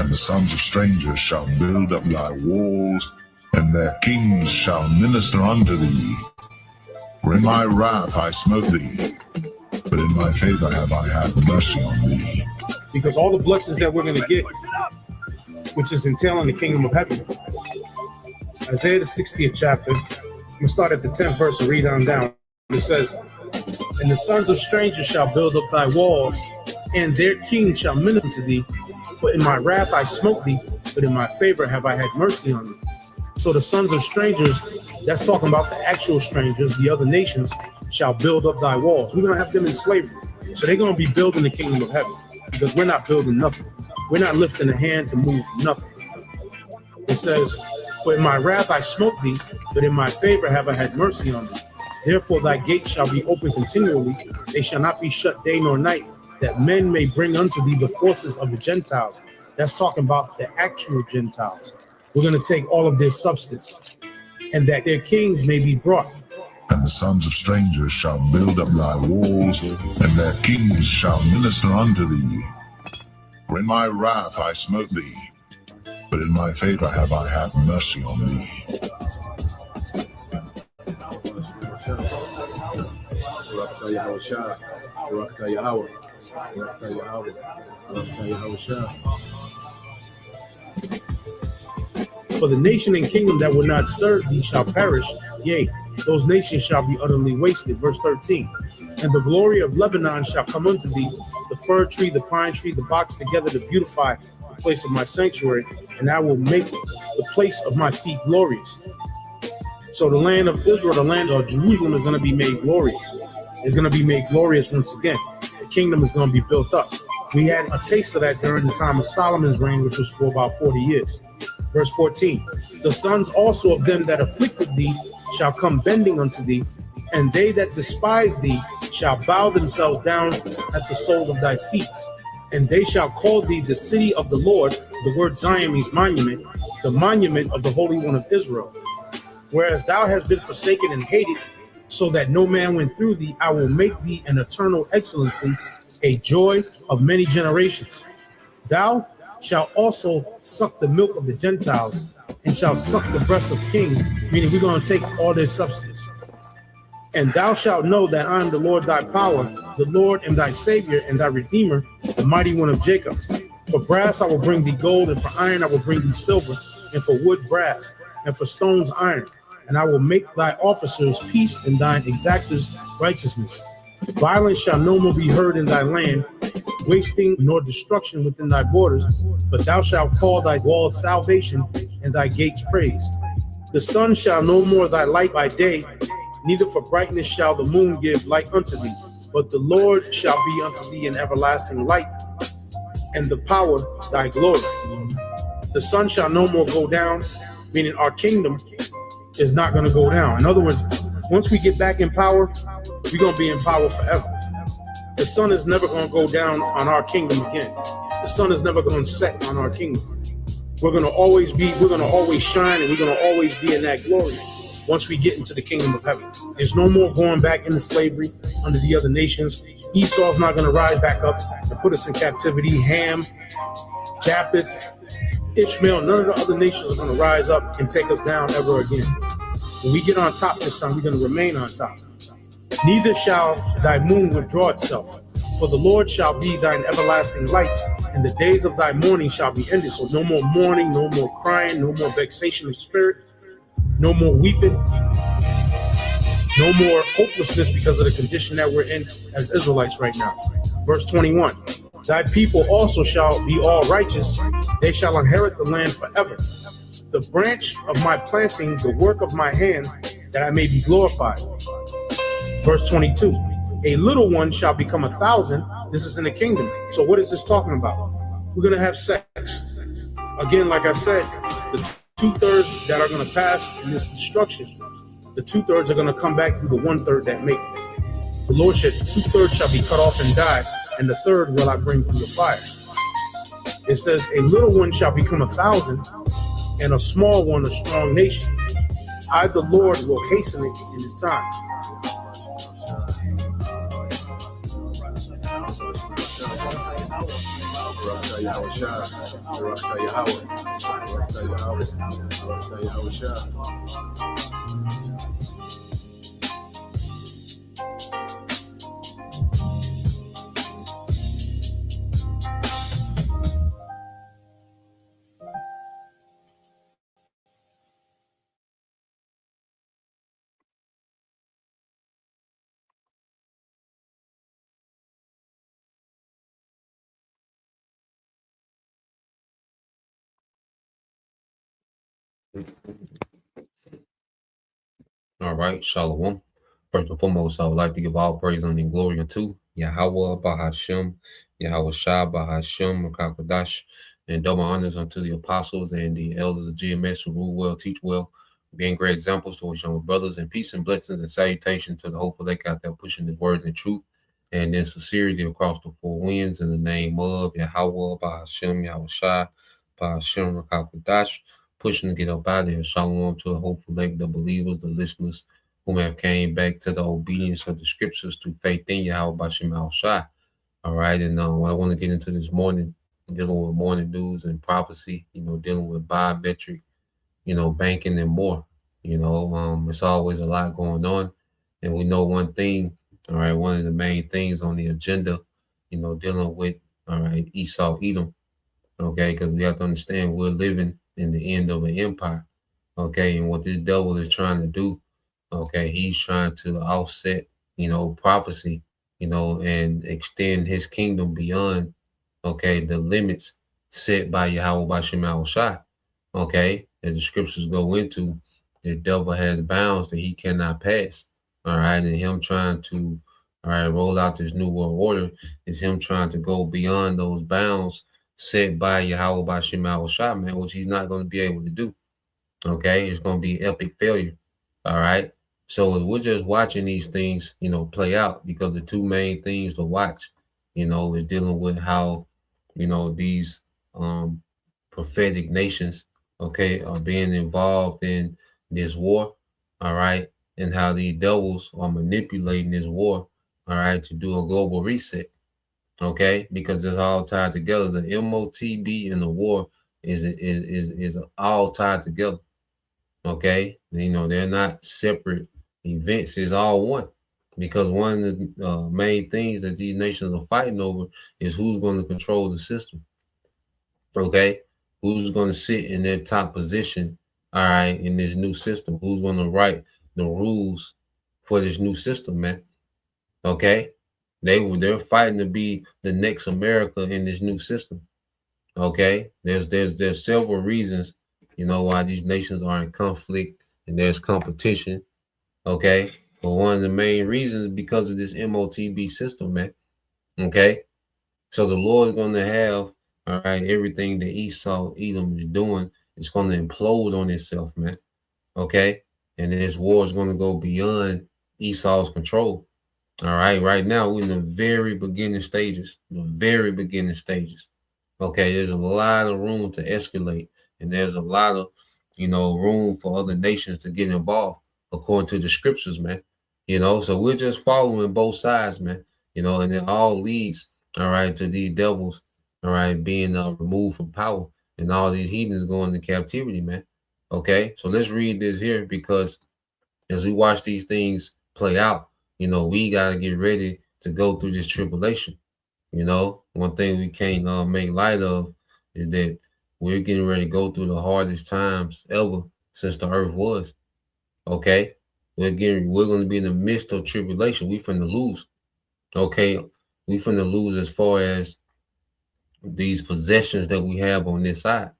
And the sons of strangers shall build up thy walls, and their kings shall minister unto thee. For in my wrath I smote thee, but in my favor have I had mercy on thee. Because all the blessings that we're going to get, which is entailing the kingdom of heaven. Isaiah the 60th chapter, I'm going to start at the 10th verse and read on down. It says, and the sons of strangers shall build up thy walls, and their kings shall minister to thee. For in my wrath I smote thee, but in my favor have I had mercy on thee. So the sons of strangers, that's talking about the actual strangers, the other nations, shall build up thy walls. We're going to have them in slavery. So they're going to be building the kingdom of heaven, because we're not building nothing. We're not lifting a hand to move nothing. It says, for in my wrath I smote thee, but in my favor have I had mercy on thee. Therefore thy gates shall be open continually, they shall not be shut day nor night, that men may bring unto thee the forces of the Gentiles. That's talking about the actual Gentiles. We're going to take all of their substance, and that their kings may be brought. And the sons of strangers shall build up thy walls, and their kings shall minister unto thee. For in my wrath I smote thee, but in my favor have I had mercy on thee. For the nation and kingdom that will not serve thee shall perish, yea, those nations shall be utterly wasted. Verse 13. And the glory of Lebanon shall come unto thee, the fir tree, the pine tree, the box together to beautify the place of my sanctuary, and I will make the place of my feet glorious. So the land of Israel, the land of Jerusalem, is going to be made glorious. It's going to be made glorious once again. The kingdom is going to be built up. We had a taste of that during the time of Solomon's reign, which was for about 40 years. Verse 14. The sons also of them that afflicted thee shall come bending unto thee, and they that despise thee shall bow themselves down at the sole of thy feet. And they shall call thee the city of the Lord. The word Zion means monument, the monument of the Holy One of Israel. Whereas thou hast been forsaken and hated, so that no man went through thee, I will make thee an eternal excellency, a joy of many generations. Thou shalt also suck the milk of the Gentiles, and shall suck the breast of kings, meaning we're going to take all their substance. And thou shalt know that I am the Lord thy power, the Lord and thy Savior and thy Redeemer, the mighty one of Jacob. For brass I will bring thee gold, and for iron I will bring thee silver, and for wood brass, and for stones iron. And I will make thy officers peace, and thine exactors righteousness. Violence shall no more be heard in thy land, wasting nor destruction within thy borders, but thou shalt call thy walls salvation, and thy gates praise. The sun shall no more thy light by day, neither for brightness shall the moon give light unto thee, but the Lord shall be unto thee an everlasting light, and the power thy glory. The sun shall no more go down, meaning our kingdom is not going to go down. In other words, once we get back in power, we're going to be in power forever. The sun is never going to go down on our kingdom again. The sun is never going to set on our kingdom. We're going to always shine, and we're going to always be in that glory once we get into the kingdom of heaven. There's no more going back into slavery under the other nations. Esau's not going to rise back up and put us in captivity. Ham, Japheth, Ishmael, none of the other nations are going to rise up and take us down ever again. When we get on top this time, we're going to remain on top. Neither shall thy moon withdraw itself, for the Lord shall be thine everlasting light, and the days of thy mourning shall be ended. So no more mourning, no more crying, no more vexation of spirit, no more weeping, no more hopelessness because of the condition that we're in as Israelites right now. Verse 21, thy people also shall be all righteous, they shall inherit the land forever. The branch of my planting, the work of my hands, that I may be glorified. Verse 22, a little one shall become 1,000. This is in the kingdom. So what is this talking about? We're going to have sex. Again, like I said, the 2/3 that are going to pass in this destruction, the 2/3 are going to come back through the 1/3 that make it. The Lord said 2/3 shall be cut off and die, and the 1/3 will I bring through the fire. It says a little one shall become 1,000, and a small one a strong nation. I, the Lord, will hasten it in his time. Rasta Yahweh Shah, Rasta Yahweh, Rasta Yahweh, Rasta Yahweh Shah. All right, Shalom. First and foremost, I would like to give all praise and glory unto Yahweh Bahashem, Yahweh Shah Bahashem, Rakakadash, and double honors unto the apostles and the elders of GMS who rule well, teach well, being great examples to each other brothers, and peace and blessings and salutation to the hopeful they out there pushing the word and truth and in sincerity across the four winds in the name of Yahweh Bahashem, Yahweh Shah Bahashem, Rakakadash, pushing to get up out of here. Shalom to the hopeful elect, the believers, the listeners whom have came back to the obedience of the scriptures through faith in Yahweh Bashim Al Shai. All right, and I want to get into this morning, dealing with morning news and prophecy, dealing with biometric, banking and more. It's always a lot going on. And we know one thing, all right, one of the main things on the agenda, dealing with, all right, Esau Edom. Okay, because we have to understand we're living in the end of an empire. Okay, and what this devil is trying to do, okay, he's trying to offset, prophecy, and extend his kingdom beyond, okay, the limits set by Yahweh Bashim Shai. Okay, as the scriptures go into, the devil has bounds that he cannot pass. All right, and him trying to, all right, roll out this new world order is him trying to go beyond those bounds set by Yahweh Bashim Shai, man, which he's not going to be able to do. Okay, it's going to be epic failure. All right. So we're just watching these things, play out, because the two main things to watch, is dealing with how, these prophetic nations, okay, are being involved in this war. All right. And how these devils are manipulating this war, all right, to do a global reset. Okay, because it's all tied together. The MOTB and the war is all tied together. Okay, they're not separate events. It's all one, because one of the main things that these nations are fighting over is who's going to control the system. Okay, who's going to sit in their top position? All right, in this new system, who's going to write the rules for this new system, man? Okay, they're fighting to be the next America in this new system. Okay, there's several reasons, why these nations are in conflict and there's competition. Okay, but one of the main reasons is because of this MOTB system, man. Okay, so the Lord is going to have, all right, everything that Esau Edom is doing, it's going to implode on itself, man. Okay, and this war is going to go beyond Esau's control. All right, right now we're in the very beginning stages, Okay, there's a lot of room to escalate, and there's a lot of, room for other nations to get involved, according to the scriptures, man. So we're just following both sides, man. And it all leads, all right, to these devils, all right, being removed from power, and all these heathens going to captivity, man. Okay, so let's read this here, because as we watch these things play out, we got to get ready to go through this tribulation. One thing we can't make light of is that we're getting ready to go through the hardest times ever since the earth was. Okay, we're going to be in the midst of tribulation. We finna lose. Okay, we finna lose as far as these possessions that we have on this side.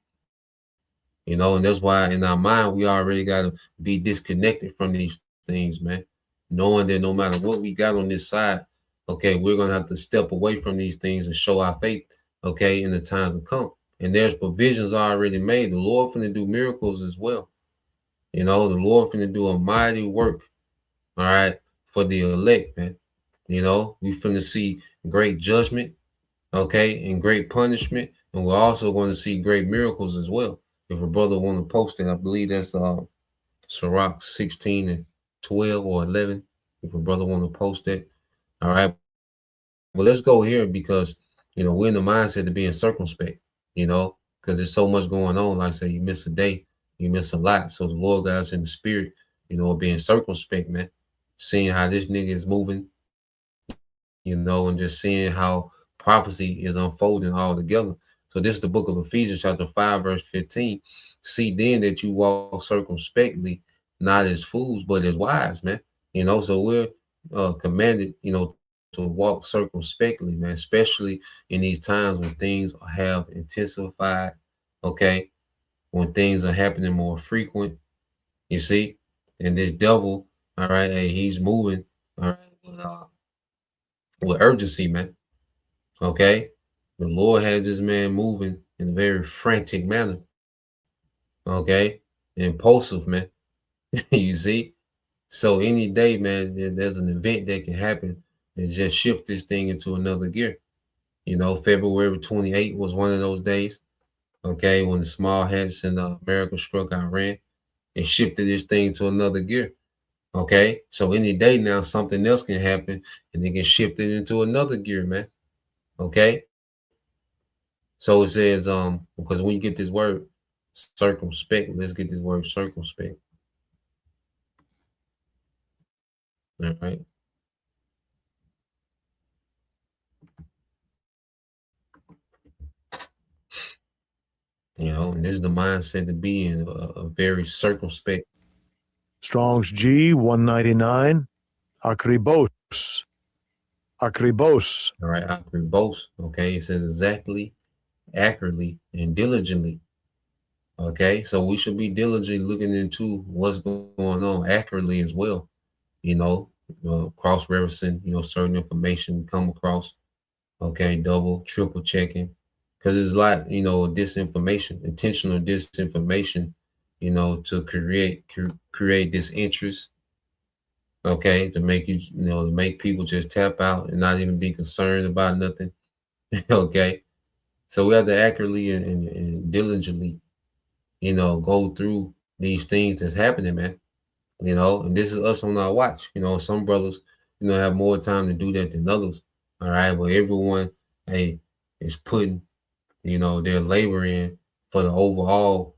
And that's why in our mind we already got to be disconnected from these things, man. Knowing that no matter what we got on this side, okay, we're gonna have to step away from these things and show our faith, okay, in the times to come. And there's provisions already made. The Lord finna do miracles as well. The Lord finna do a mighty work, all right, for the elect, man. We finna see great judgment, okay, and great punishment, and we're also going to see great miracles as well. If a brother want to post it, I believe that's Sirach 16 and 12 or 11. If a brother want to post it, all right. But let's go here, because we're in the mindset of being circumspect, because there's so much going on. Like I say, you miss a day, you miss a lot. So the Lord got us in the spirit, of being circumspect, man. Seeing how this nigga is moving, and just seeing how prophecy is unfolding all together. So this is the book of Ephesians, chapter 5, verse 15. See then that you walk circumspectly, not as fools, but as wise, man. So we're commanded, to walk circumspectly, man, especially in these times when things have intensified, okay, when things are happening more frequent, you see, and this devil, all right, hey, he's moving, all right, with urgency, man, okay. The Lord has this man moving in a very frantic manner, okay, impulsive, man. You see, so any day, man, there's an event that can happen and just shift this thing into another gear. February 28th was one of those days, okay, when the small hats in America struck Iran and shifted this thing to another gear. Okay, so any day now something else can happen and they can shift it into another gear, man. Okay, so it says, because when you get this word circumspect, let's get this word circumspect. All right, and this is the mindset to be in, a very circumspect. Strong's G 199. Akribos. Akribos. All right, akribos. Okay, it says exactly, accurately, and diligently. Okay, so we should be diligently looking into what's going on accurately as well. You know, cross referencing, certain information we come across. Okay, double, triple checking, because there's a lot, disinformation, intentional disinformation, to create this interest. Okay, to make to make people just tap out and not even be concerned about nothing. Okay, so we have to accurately and diligently, go through these things that's happening, man. And this is us on our watch. Some brothers, have more time to do that than others. All right, but everyone, hey, is putting, their labor in for the overall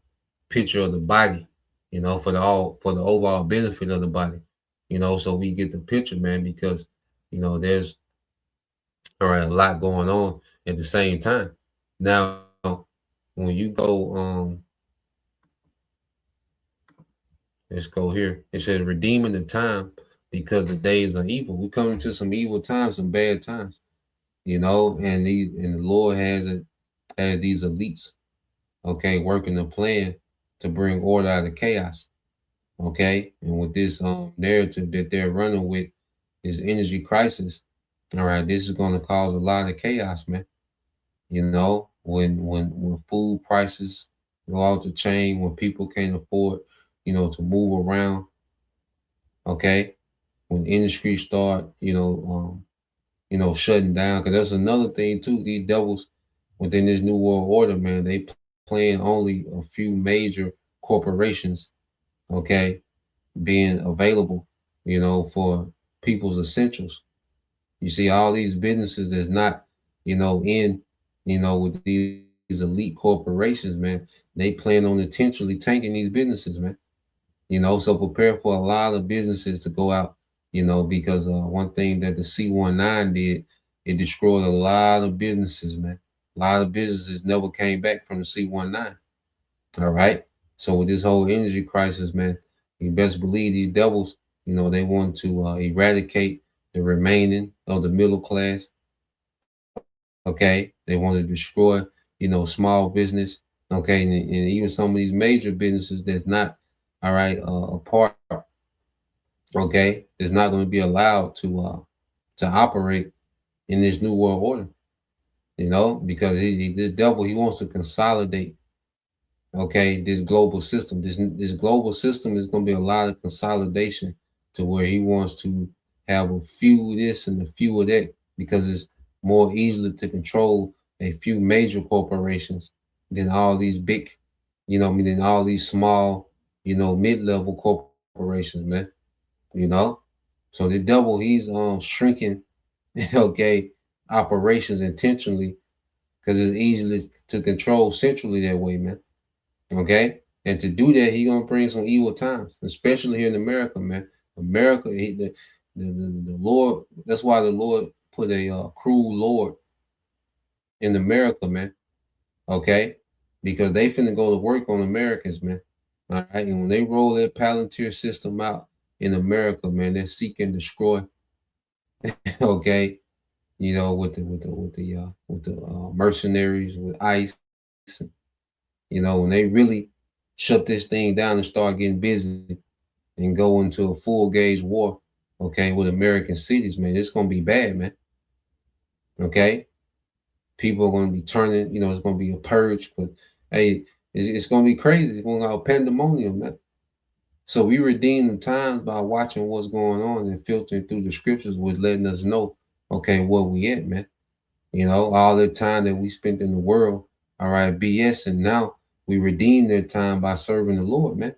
picture of the body, for the overall benefit of the body. So we get the picture, man, because there's all right a lot going on at the same time. Now, when you go, let's go here. It says redeeming the time because the days are evil. We come into some evil times, some bad times, and the Lord has these elites, okay, working a plan to bring order out of chaos. Okay. And with this narrative that they're running with, this energy crisis, all right, this is gonna cause a lot of chaos, man. When food prices go out the chain, when people can't afford, to move around, okay, when industries start, shutting down. Because that's another thing too. These devils within this new world order, man, they plan only a few major corporations, okay, being available, for people's essentials. You see, all these businesses that's not, in, with these elite corporations, man, they plan on intentionally tanking these businesses, man. So prepare for a lot of businesses to go out, because one thing that the C-19 did, it destroyed a lot of businesses, man. A lot of businesses never came back from the C-19. All right. So with this whole energy crisis, man, you best believe these devils, they want to eradicate the remaining of the middle class. Okay. They want to destroy, small business. Okay. And even some of these major businesses that's not, all right, a part, okay, is not going to be allowed to operate in this new world order, because the devil, he wants to consolidate, okay, this global system. This global system is going to be a lot of consolidation to where he wants to have a few of this and a few of that because it's more easily to control a few major corporations than all these big, than all these small, mid-level corporations, man. You know, so the devil, he's shrinking, okay, operations intentionally because it's easy to control centrally that way, man. Okay, and to do that, he gonna bring some evil times, especially here in America, man. America, the Lord. That's why the Lord put a cruel Lord in America, man. Okay, because they finna go to work on Americans, man. All right, and when they roll that Palantir system out in America, man, they seek and destroy. Okay, you know, with the mercenaries, with ICE, you know, when they really shut this thing down and start getting busy and go into a full gauge war, okay, with American cities, man, it's gonna be bad, man. Okay, people are gonna be turning, you know, it's gonna be a purge, but hey, it's gonna be crazy. It's gonna go pandemonium, man. So we redeem the times by watching what's going on and filtering through the scriptures, was letting us know, okay, where we at, man. You know, all the time that we spent in the world, all right, BS, and now we redeem that time by serving the Lord, man.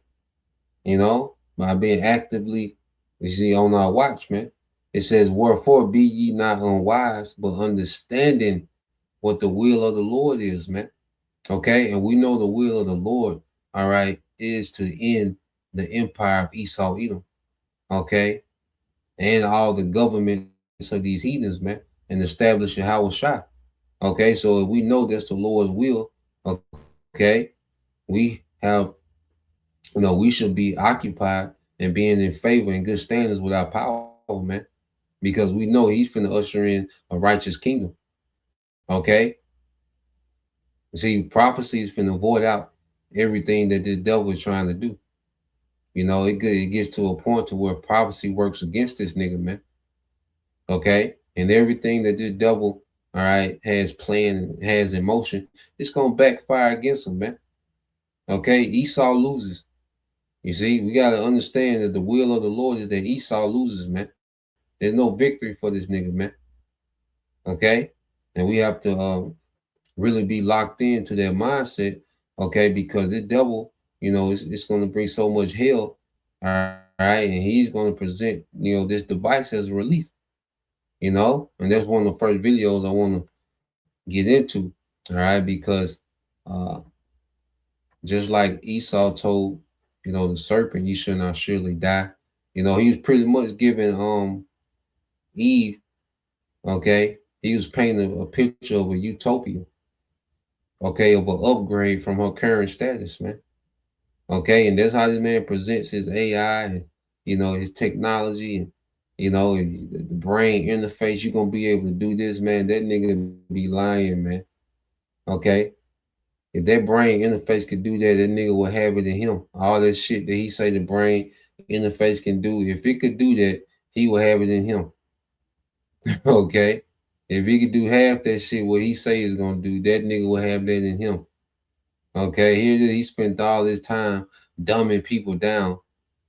You know, by being actively, you see, on our watch, man. It says, wherefore be ye not unwise, but understanding what the will of the Lord is, man. Okay, and we know the will of the Lord, all right, is to end the empire of Esau Edom, okay, and all the governments of these heathens, man, and establish Yahweh Shai. Okay, so if we know that's the Lord's will, okay, we have, you know, we should be occupied and being in favor and good standards with our power, man, because we know He's finna usher in a righteous kingdom. Okay, see, prophecy is finna void out everything that the devil is trying to do. You know, it gets to a point to where prophecy works against this nigga, man. Okay, and everything that this devil, all right, has planned, has in motion, it's gonna backfire against him, man. Okay, Esau loses. You see, we gotta understand that the will of the Lord is that Esau loses, man. There's no victory for this nigga, man. Okay, and we have to really be locked into that mindset, okay, because the devil, you know, it's going to bring so much hell, all right, and he's going to present, you know, this device as a relief, you know, and that's one of the first videos I want to get into, all right, because uh, just like Esau told, you know, the serpent, you shall not surely die, you know, he was pretty much giving Eve, okay, he was painting a picture of a utopia, okay, of an upgrade from her current status, man. Okay, and that's how this man presents his AI and, you know, his technology, and, you know, the brain interface. You're gonna be able to do this, man. That nigga be lying, man. Okay, if that brain interface could do that, that nigga will have it in him. All that shit that he say the brain interface can do, if it could do that, he will have it in him. Okay, if he could do half that shit, what he say is gonna do, that nigga will have that in him. Okay, here he spent all his time dumbing people down.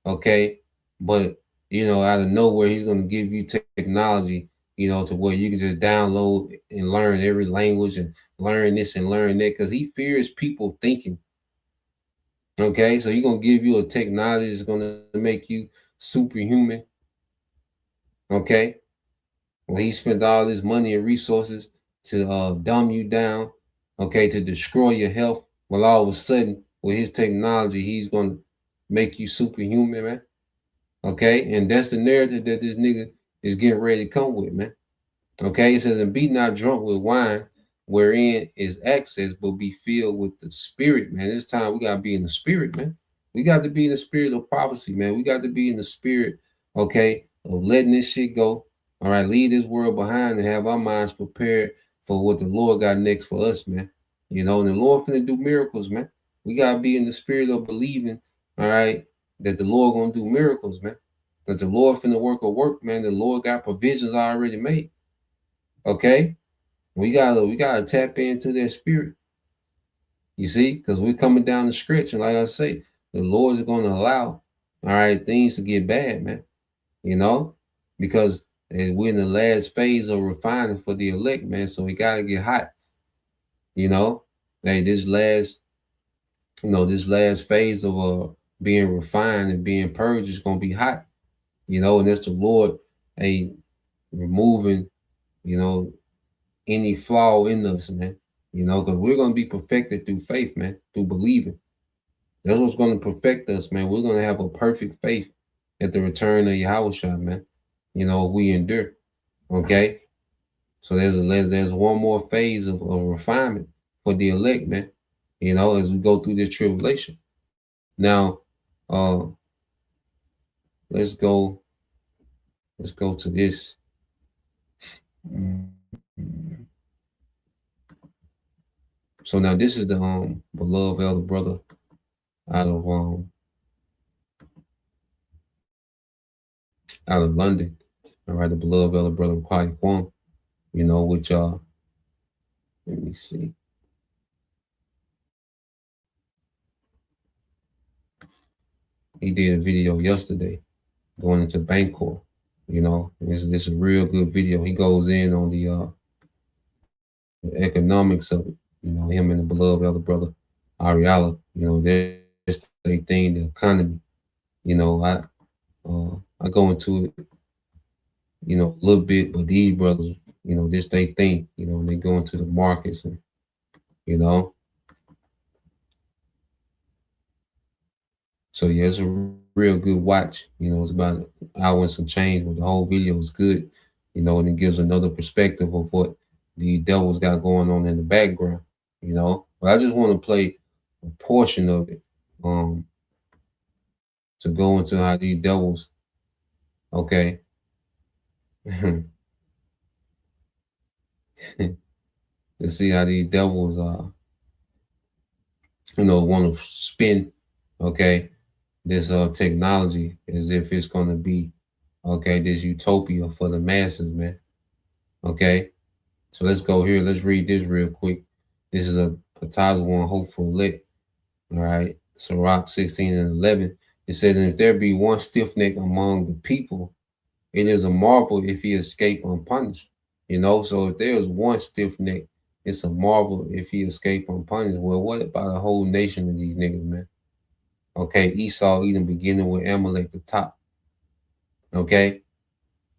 Okay, but you know, out of nowhere, he's gonna give you technology, you know, to where you can just download and learn every language and learn this and learn that, because he fears people thinking. Okay, so he's gonna give you a technology that's gonna make you superhuman. Okay, well, he spent all his money and resources to dumb you down. Okay, to destroy your health. Well, all of a sudden, with his technology, he's gonna make you superhuman, man. Okay, and that's the narrative that this nigga is getting ready to come with, man. Okay, it says, and be not drunk with wine, wherein is excess, but be filled with the spirit, man. This time we gotta be in the spirit, man. We got to be in the spirit of prophecy, man. We got to be in the spirit, okay, of letting this shit go. All right, leave this world behind and have our minds prepared for what the Lord got next for us, man. You know, and the Lord finna do miracles, man. We gotta be in the spirit of believing, all right, that the Lord gonna do miracles, man. That the Lord finna work, man. The Lord got provisions already made. Okay, we gotta tap into that spirit. You see, because we're coming down the stretch, and like I say, the Lord is going to allow, all right, things to get bad, man. You know, because we're in the last phase of refining for the elect, man. So we gotta get hot. You know, hey, this last phase of being refined and being purged is gonna be hot. You know, and that's the Lord, hey, removing, you know, any flaw in us, man. You know, because we're gonna be perfected through faith, man, through believing. That's what's gonna perfect us, man. We're gonna have a perfect faith at the return of Yahushua, man. You know, we endure. Okay. So there's one more phase of refinement for the elect, man. You know, as we go through this tribulation. Now, uh, let's go. Let's go to this. So now this is the beloved elder brother out of London. All right, the beloved elder brother Kwai Kwong. You know, which let me see. He did a video yesterday going into Bangkok. You know, this is a real good video. He goes in on the economics of it. You know, him and the beloved elder brother Ariala. You know, that's the thing, the economy. You know, I go into it, you know, a little bit, but these brothers, you know, this they think, you know, and they go into the markets and, you know. So yeah, it's a real good watch. You know, it's about an hour and some change, but the whole video is good, you know, and it gives another perspective of what the devils got going on in the background, you know. But I just want to play a portion of it, to go into how these devils, okay, to see how these devils you know, want to spin, okay, this technology as if it's gonna be, okay, this utopia for the masses, man. Okay. So let's go here. Let's read this real quick. This is a Tazawon hopeful lit. All right. Sirach 16 and 11. It says, and if there be one stiff neck among the people, it is a marvel if he escape unpunished. You know, so if there is one stiff neck, it's a marvel if he escape unpunished. Well, what about a whole nation of these niggas, man? Okay, Esau even beginning with Amalek the top. Okay,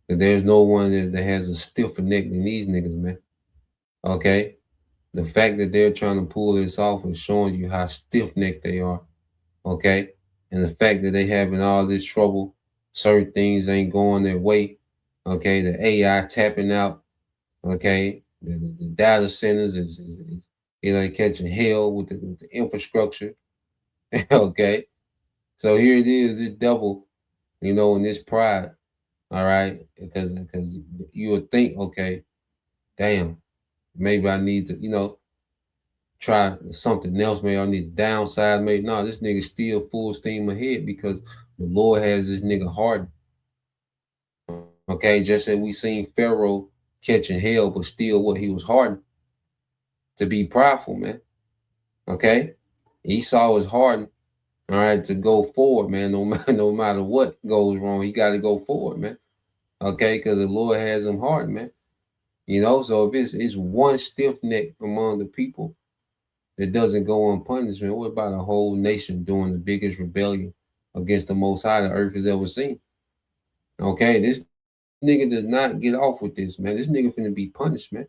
there's no one that has a stiffer neck than these niggas, man. Okay, the fact that they're trying to pull this off is showing you how stiff necked they are. Okay, and the fact that they having all this trouble, certain things ain't going their way. Okay, the AI tapping out. Okay, the data centers is you know, catching hell with the infrastructure. Okay, so here it is, this devil, you know, in this pride. All right, because you would think, okay, damn, maybe I need to, you know, try something else. Maybe I need to downsize. Maybe no, this nigga still full steam ahead because the Lord has this nigga hardened. Okay, just as we seen Pharaoh catching hell, but still what he was hardened to be prideful, man. Okay, Esau is hardened. All right, to go forward, man. No matter what goes wrong, he got to go forward, man. Okay, because the Lord has him hardened, man. You know, so if it's one stiff neck among the people that doesn't go unpunished, man, what about a whole nation doing the biggest rebellion against the Most High the earth has ever seen? Okay, this nigga does not get off with this, man. This nigga finna be punished, man.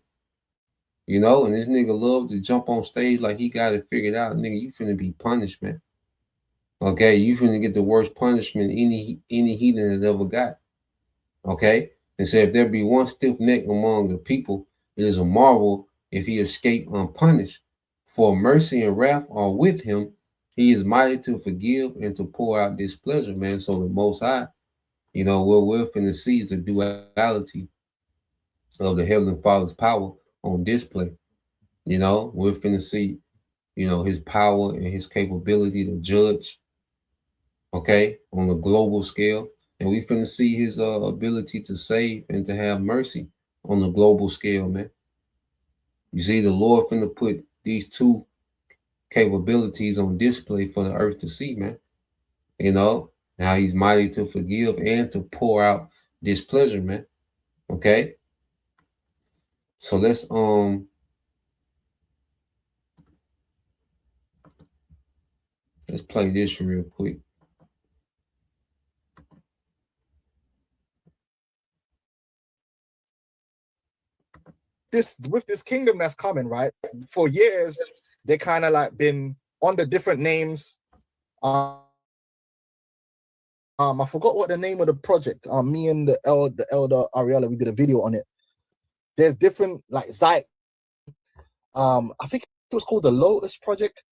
You know, and this nigga love to jump on stage like he got it figured out. Nigga, you finna be punished, man. Okay, you finna get the worst punishment any heathen has ever got. Okay, and so if there be one stiff neck among the people, it is a marvel if he escape unpunished. For mercy and wrath are with him. He is mighty to forgive and to pour out displeasure, man. So the Most High, you know, what we're finna see is the duality of the Heavenly Father's power on display. You know, we're finna see, you know, his power and his capability to judge, okay, on a global scale. And we finna see his ability to save and to have mercy on the global scale, man. You see, the Lord finna put these two capabilities on display for the earth to see, man. You know, how he's mighty to forgive and to pour out displeasure, man. Okay. So let's play this real quick. this kingdom that's coming, right? For years, they kind of like been under different names. I forgot what the name of the project. Me and the elder Ariella, we did a video on it. There's different like I think it was called the Lotus Project.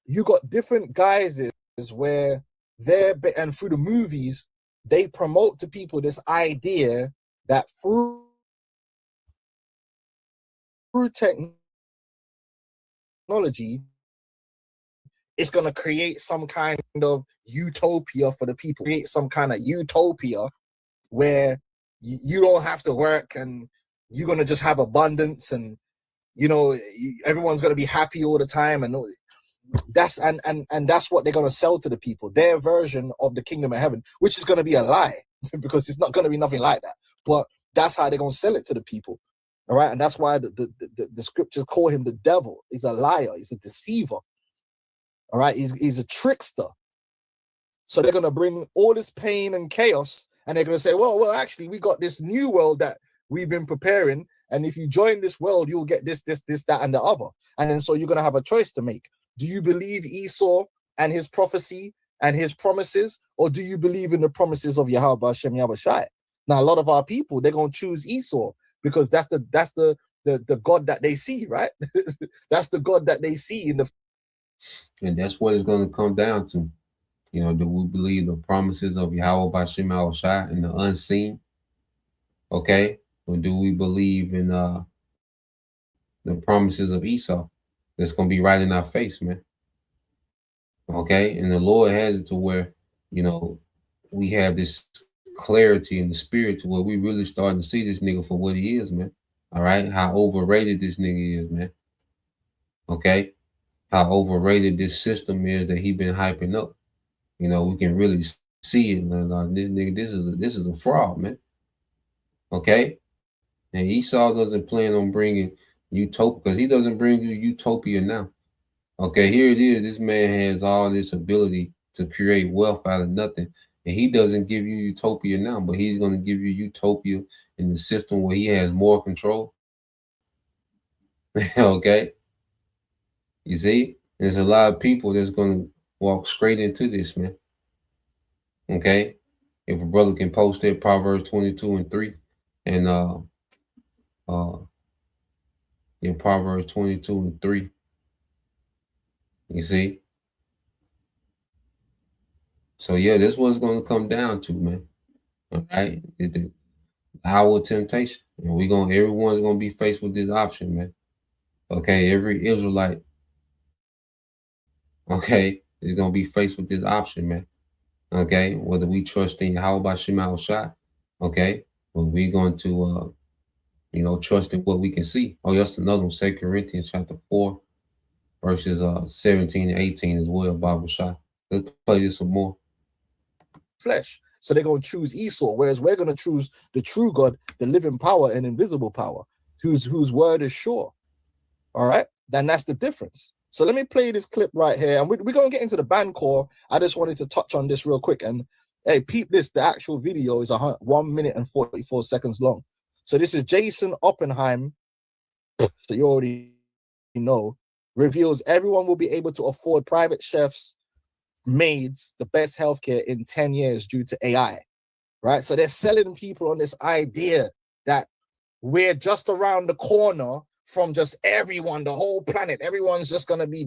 You got different guises where and through the movies, they promote to people this idea that through technology, it's going to create some kind of utopia for the people, create some kind of utopia where you don't have to work and you're going to just have abundance, and you know, everyone's going to be happy all the time, and that's what they're going to sell to the people, their version of the kingdom of heaven, which is going to be a lie because it's not going to be nothing like that. But that's how they're going to sell it to the people. All right. And that's why the scriptures call him the devil. He's a liar. He's a deceiver. All right. He's a trickster. So they're going to bring all this pain and chaos, and they're going to say, well, actually, we got this new world that we've been preparing. And if you join this world, you'll get this, that, and the other. And then so you're going to have a choice to make. Do you believe Esau and his prophecy and his promises, or do you believe in the promises of Yahweh Hashem Yahweh Shai? Now, a lot of our people, they're going to choose Esau because that's the God that they see, right? That's the God that they see in the. And that's what it's going to come down to. You know, do we believe the promises of Yahweh Hashem Yahweh Shai in the unseen? Okay. Or do we believe in the promises of Esau that's going to be right in our face, man? Okay. And the Lord has it to where, you know, we have this clarity in the spirit to where we really starting to see this nigga for what he is, man. All right. How overrated this nigga is, man. Okay. How overrated this system is that he been hyping up. You know, we can really see it, man. Like, this nigga, this is a fraud, man. Okay. And Esau doesn't plan on bringing utopia, because he doesn't bring you utopia now. Okay, here it is. This man has all this ability to create wealth out of nothing. And he doesn't give you utopia now, but he's going to give you utopia in the system where he has more control. Okay. You see, there's a lot of people that's going to walk straight into this, man. Okay. If a brother can post it, Proverbs 22:3, and in Proverbs 22:3. You see? So yeah, this is what it's going to come down to, man. All right. It's the hour of temptation. And everyone's gonna be faced with this option, man. Okay, every Israelite, okay, is gonna be faced with this option, man. Okay, whether we trust in Yahweh Shema Shai, okay, or we're going to trust in what we can see. Oh, that's another one, 2 Corinthians chapter 4, verses 17 and 18 as well, Bible Shai. Let's play this some more. Flesh. So they're going to choose Esau, whereas we're going to choose the true God, the living power and invisible power, whose word is sure. All right, then that's the difference. So let me play this clip right here, and we're going to get into the band core. I just wanted to touch on this real quick, and hey, peep this. The actual video is 1 minute and 44 seconds long. So this is Jason Oppenheim, so you already know, reveals everyone will be able to afford private chefs, maids, the best healthcare in 10 years due to AI, right? So they're selling people on this idea that we're just around the corner from just everyone, the whole planet. Everyone's just going to be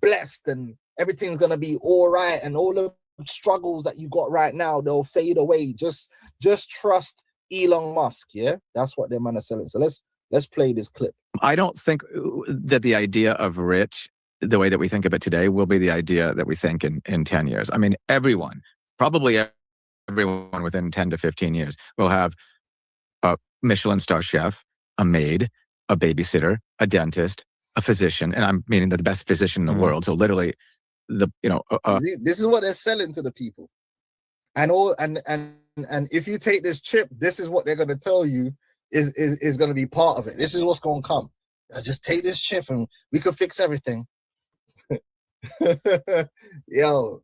blessed and everything's going to be all right. And all the struggles that you got right now, they'll fade away. Just trust Elon Musk. Yeah, that's what their man are selling. So let's play this clip. I don't think that the idea of rich, the way that we think of it today, will be the idea that we think in 10 years. I mean, probably everyone within 10 to 15 years will have a Michelin star chef, a maid, a babysitter, a dentist, a physician, and I'm meaning the best physician in the world. So literally, this is what they're selling to the people, and if you take this chip, this is what they're going to tell you is going to be part of it. This is what's going to come. Just take this chip and we could fix everything. Yo,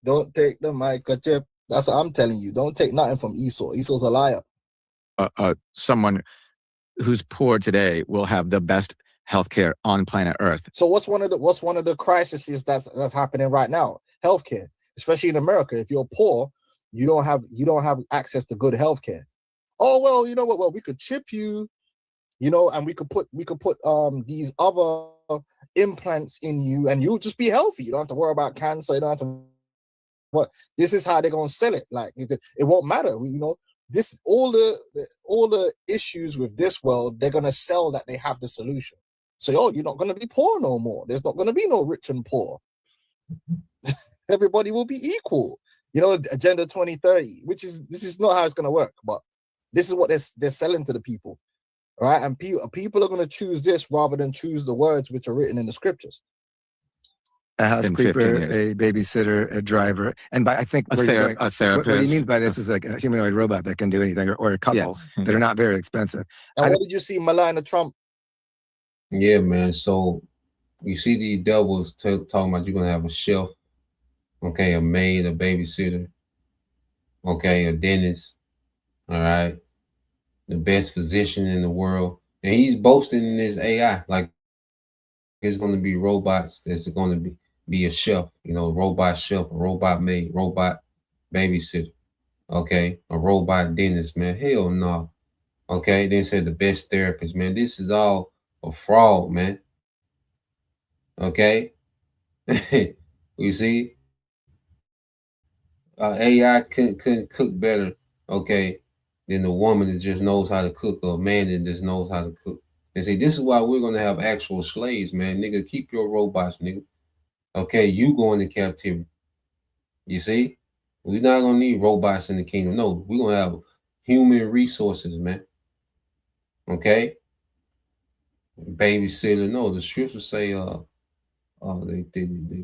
don't take the microchip. That's what I'm telling you. Don't take nothing from Esau. Esau's a liar. Someone who's poor today will have the best healthcare on planet Earth. So what's one of the crises that's happening right now? Healthcare, especially in America. If you're poor, you don't have access to good healthcare. Oh well, you know what? Well, we could chip you, and we could put these other implants in you, and you'll just be healthy. You don't have to worry about cancer. You don't have to. What? This is how they're gonna sell it. Like it won't matter. This all the issues with this world, they're gonna sell that they have the solution. So, you're not going to be poor no more. There's not going to be no rich and poor. Everybody will be equal. Agenda 2030, this is not how it's going to work, but this is what they're selling to the people, right? And people are going to choose this rather than choose the words which are written in the scriptures. A housekeeper, years. a babysitter, a driver, and I think A therapist. what he means by this is like a humanoid robot that can do anything, or a couple that are not very expensive. And what did you see Melania Trump? Yeah, man. So you see these devils talking about you're gonna have a chef, okay, a maid, a babysitter, okay, a dentist, all right, the best physician in the world, and he's boasting in this AI like it's gonna be robots. There's gonna be a chef, robot chef, a robot maid, robot babysitter, okay, a robot dentist, man. Hell no. Okay, then said the best therapist, man. This is all a fraud, man. Okay, you see, AI couldn't cook better, okay, than the woman that just knows how to cook, or a man that just knows how to cook. And see, this is why we're gonna have actual slaves, man. Nigga, keep your robots, nigga. Okay, you go into captivity. You see, we're not gonna need robots in the kingdom. No, we're gonna have human resources, man. Okay, babysitter. No, the scriptures say, the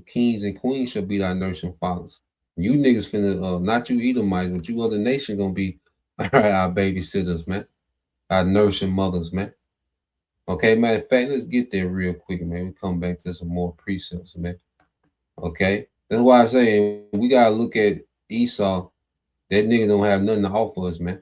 kings and queens shall be thy nursing fathers. You niggas finna, not you Edomites, but you other nation gonna be our babysitters, man. Our nursing mothers, man. Okay, matter of fact, let's get there real quick, man. We come back to some more precepts, man. Okay, that's why I say we gotta look at Esau. That nigga don't have nothing to offer us, man.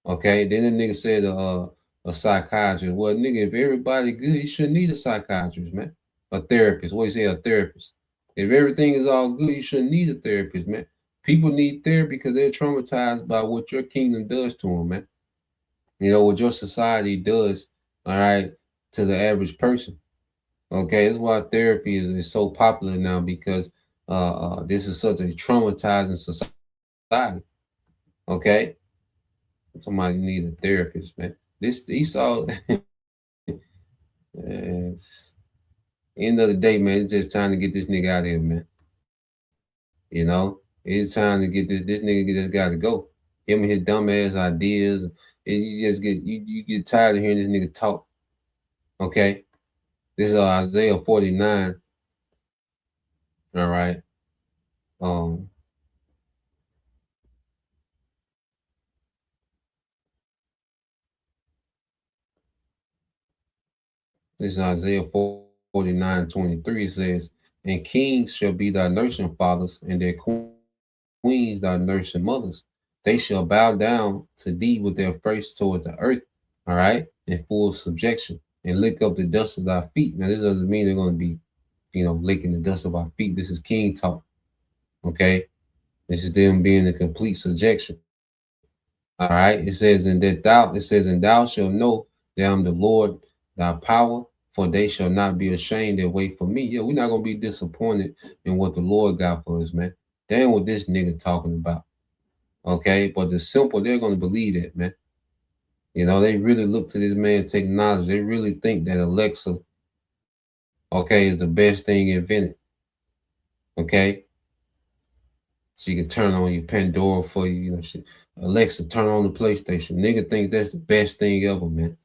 Okay, then the nigga said a psychiatrist. Well, nigga, if everybody good, you shouldn't need a psychiatrist, man. A therapist. What do you say, a therapist? If everything is all good, you shouldn't need a therapist, man. People need therapy because they're traumatized by what your kingdom does to them, man. What your society does, all right, to the average person. Okay, that's why therapy is so popular now, because this is such a traumatizing society. Okay, somebody need a therapist, man. This Esau, it's end of the day, man. It's just time to get this nigga out of here, man. It's time to get this nigga just got to go. Him and his dumb ass ideas. You just get tired of hearing this nigga talk. Okay, this is Isaiah 49. All right. This is Isaiah 49:23. It says, "And kings shall be thy nursing fathers, and their queens thy nursing mothers. They shall bow down to thee with their face toward the earth," all right, in full subjection, "and lick up the dust of thy feet." Now, this doesn't mean they're going to be, licking the dust of our feet. This is king talk, okay? This is them being in complete subjection, all right? It says, "And thou shalt know that I'm the Lord, thy power, for they shall not be ashamed that wait for me." Yeah, we're not going to be disappointed in what the Lord got for us, man. Damn what this nigga talking about. Okay, but the simple, they're going to believe that, man. They really look to this man technology. They really think that Alexa, okay, is the best thing invented. Okay, she can turn on your Pandora for you. Alexa, turn on the PlayStation. Nigga think that's the best thing ever, man.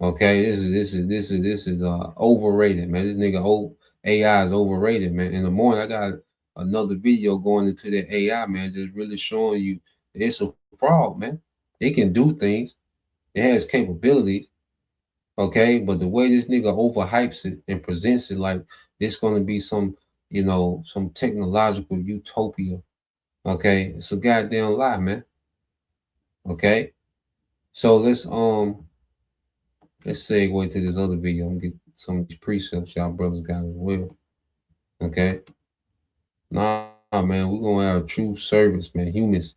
Okay, this is overrated, man. This nigga old AI is overrated, man. In the morning, I got another video going into that AI, man, just really showing you it's a fraud, man. It can do things. It has capabilities. Okay, but the way this nigga overhypes it and presents it like this gonna be some technological utopia. Okay, it's a goddamn lie, man. Okay, so let's let's segue to this other video. I'm gonna get some of these precepts y'all brothers got as well. Okay. Nah, man, we're gonna have true service, man. Humans.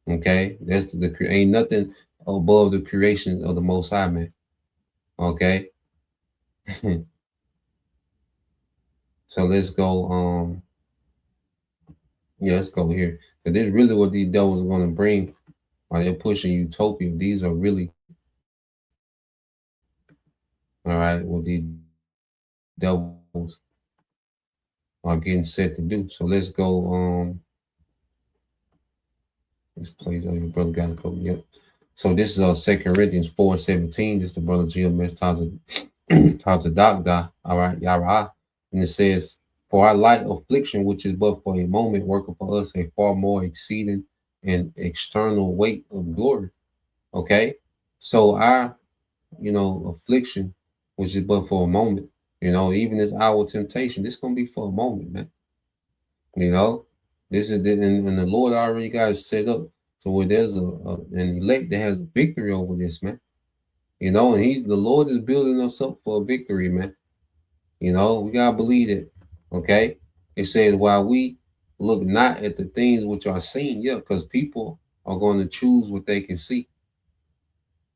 Okay. That's ain't nothing above the creation of the Most High, man. Okay. So let's go. Yeah, let's go here. But this is really what these devils are gonna bring while they're pushing utopia. These are really all right. What these devils are getting set to do. So let's go. This plays on your brother got a couple. Yep. So this is 2 Corinthians 4:17. This is the brother GMS Tazadakda. All right, Yara. And it says, "For our light affliction, which is but for a moment, worketh for us a far more exceeding and external weight of glory." Okay. So our, affliction, which is but for a moment, even this our temptation, this gonna be for a moment, man. This is and the Lord already got it set up so where there's an elect that has a victory over this, man. And the Lord is building us up for a victory, man. We gotta believe it. Okay. It says while we look not at the things which are seen, yeah, because people are going to choose what they can see.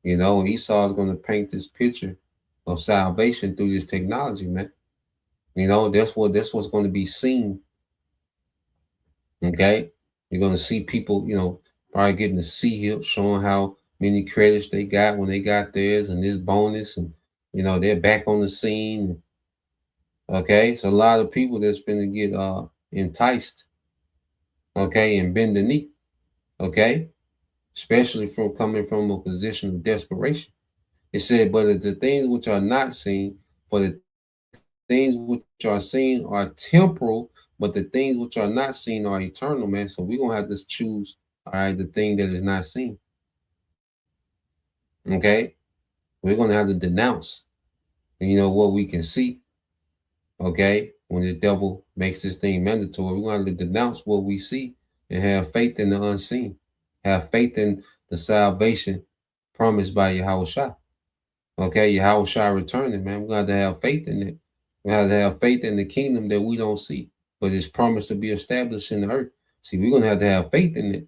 Esau is going to paint this picture of salvation through this technology, man. That's what's going to be seen. Okay. You're going to see people, probably getting the C-hip, showing how many credits they got when they got theirs and this bonus. And, they're back on the scene. Okay. So a lot of people that's going to get enticed. Okay. And bend the knee. Okay. Especially from coming from a position of desperation. It said, but the things which are not seen, for the things which are seen are temporal, but the things which are not seen are eternal, man. So we're gonna have to choose, all right, the thing that is not seen. Okay, we're gonna have to denounce, what we can see. Okay, when the devil makes this thing mandatory, we're gonna have to denounce what we see and have faith in the unseen, have faith in the salvation promised by Yahweh Shah. Okay, Yahweh Shah returning, man. We're going to have faith in it. We have to have faith in the kingdom that we don't see, but it's promised to be established in the earth. See, we're going to have faith in it.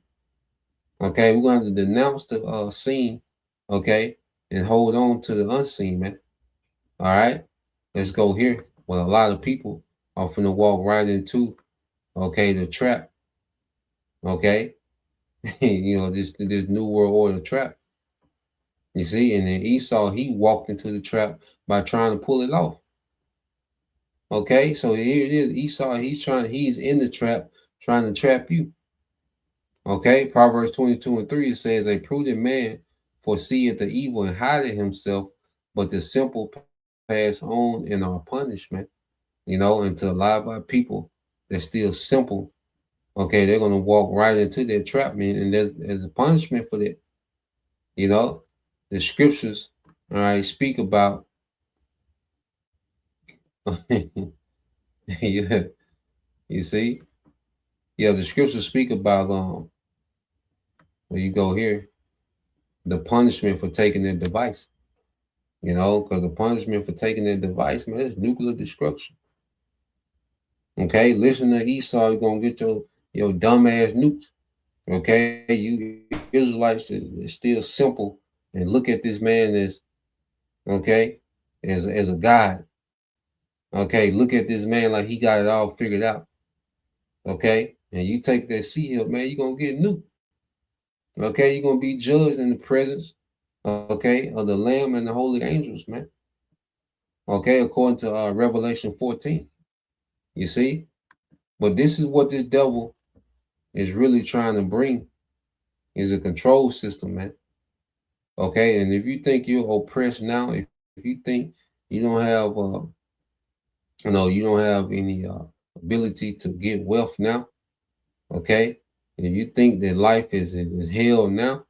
Okay, we're going to have to denounce the seen, okay, and hold on to the unseen, man. All right, let's go here. Well, a lot of people are going to walk right into, okay, the trap. Okay, this new world order trap. You see, and then Esau, he walked into the trap by trying to pull it off. Okay, so here it is. Esau, he's in the trap, trying to trap you. Okay, Proverbs 22:3, it says, a prudent man foreseeth the evil and hideth himself, but the simple pass on and are punishment. And to a lot of people that's still simple, okay, they're gonna walk right into that trap, man, and there's a punishment for that. The scriptures, all right, speak about yeah, you see? Yeah, the scriptures speak about when you go here, the punishment for taking their device. Because the punishment for taking their device, man, is nuclear destruction. Okay, listen to Esau, you're gonna get your dumb ass nukes. Okay, you Israelites is still simple and look at this man as as a god. Okay, look at this man like he got it all figured out. Okay, and you take that C-hip, man, you're gonna get nuked. Okay, you're gonna be judged in the presence, okay, of the Lamb and the holy angels, man. Okay, according to Revelation 14. You see? But this is what this devil is really trying to bring is a control system, man. Okay, and if you think you're oppressed now, if you think you don't have you don't have any ability to get wealth now, okay, and you think that life is hell now,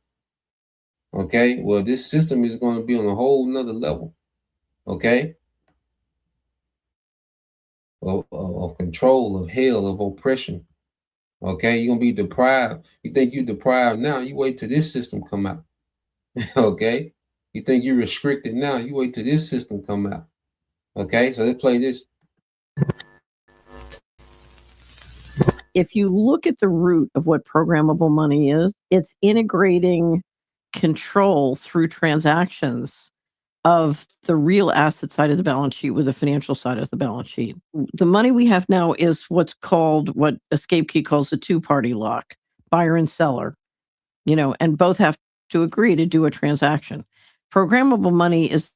okay, well, this system is going to be on a whole nother level, okay, of control, of hell, of oppression. Okay, you're gonna be deprived. You think you're deprived now, you wait till this system come out. Okay. You think you're restricted now. You wait till this system come out. Okay, so let's play this. If you look at the root of what programmable money is, it's integrating control through transactions of the real asset side of the balance sheet with the financial side of the balance sheet. The money we have now is what's called, what Escape Key calls a two-party lock, buyer and seller, and both have to agree to do a transaction. Programmable money is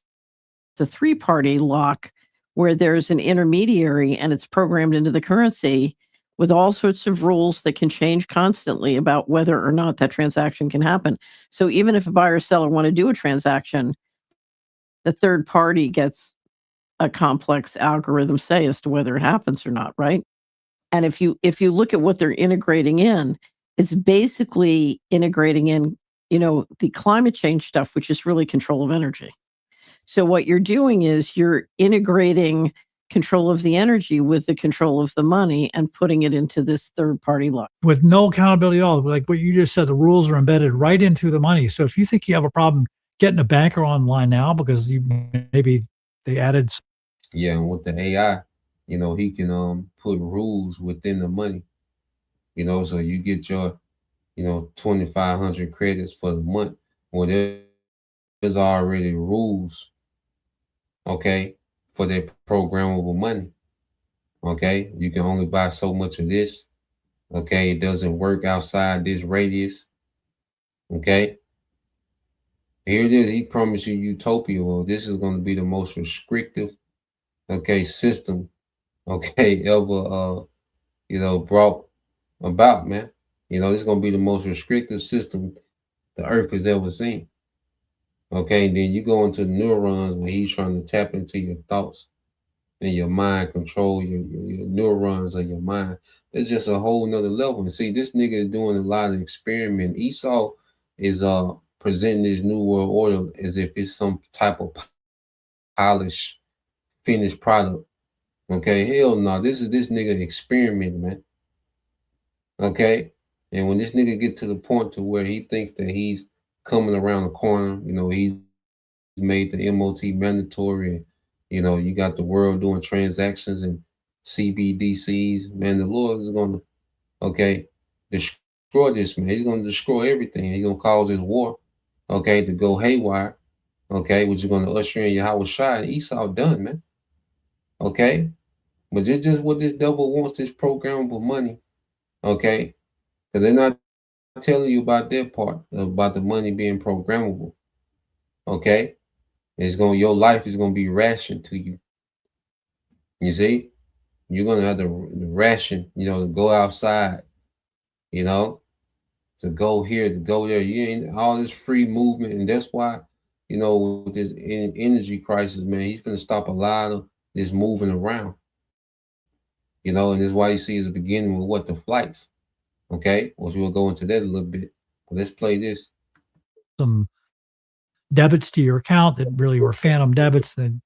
the three-party lock where there's an intermediary and it's programmed into the currency with all sorts of rules that can change constantly about whether or not that transaction can happen. So even if a buyer or seller want to do a transaction, the third party gets a complex algorithm say as to whether it happens or not, right? And if you look at what they're integrating in, it's basically integrating in, the climate change stuff, which is really control of energy. So what you're doing is you're integrating control of the energy with the control of the money and putting it into this third party lock. With no accountability at all. Like what you just said, the rules are embedded right into the money. So if you think you have a problem getting a banker online now because maybe they added. Yeah, and with the AI, he can put rules within the money. So you get your 2,500 credits for the month. Well, there's already rules, okay, for their programmable money. Okay, you can only buy so much of this. Okay, it doesn't work outside this radius. Okay, here it is. He promised you utopia. Well, this is going to be the most restrictive, system, ever, brought about, man. This is going to be the most restrictive system the earth has ever seen. Okay, and then you go into the neurons where he's trying to tap into your thoughts and your mind, control your neurons of your mind. It's just a whole nother level. And see, this nigga is doing a lot of experiment. Esau is presenting this new world order as if it's some type of polished, finished product. Okay, hell no. This is this nigga experiment, man. Okay, and when this nigga get to the point to where he thinks that he's coming around the corner, he's made the MOT mandatory. You got the world doing transactions and CBDCs. Man, the Lord is going to, destroy this, man. He's going to destroy everything. He's going to cause this war, to go haywire, which is going to usher in Yahweh Shai and Esau done, man. Okay? But it's just what this devil wants, this programmable money, because they're not telling you about their part, about the money being programmable, your life is gonna be rationed to you. You see, you're gonna have to ration, to go outside, to go here, to go there. You ain't all this free movement, and that's why, with this energy crisis, man, he's gonna stop a lot of this moving around. And that's why you see is the beginning with the flights. Okay, which we'll go into that a little bit. But let's play this. Some debits to your account that really were phantom debits. Then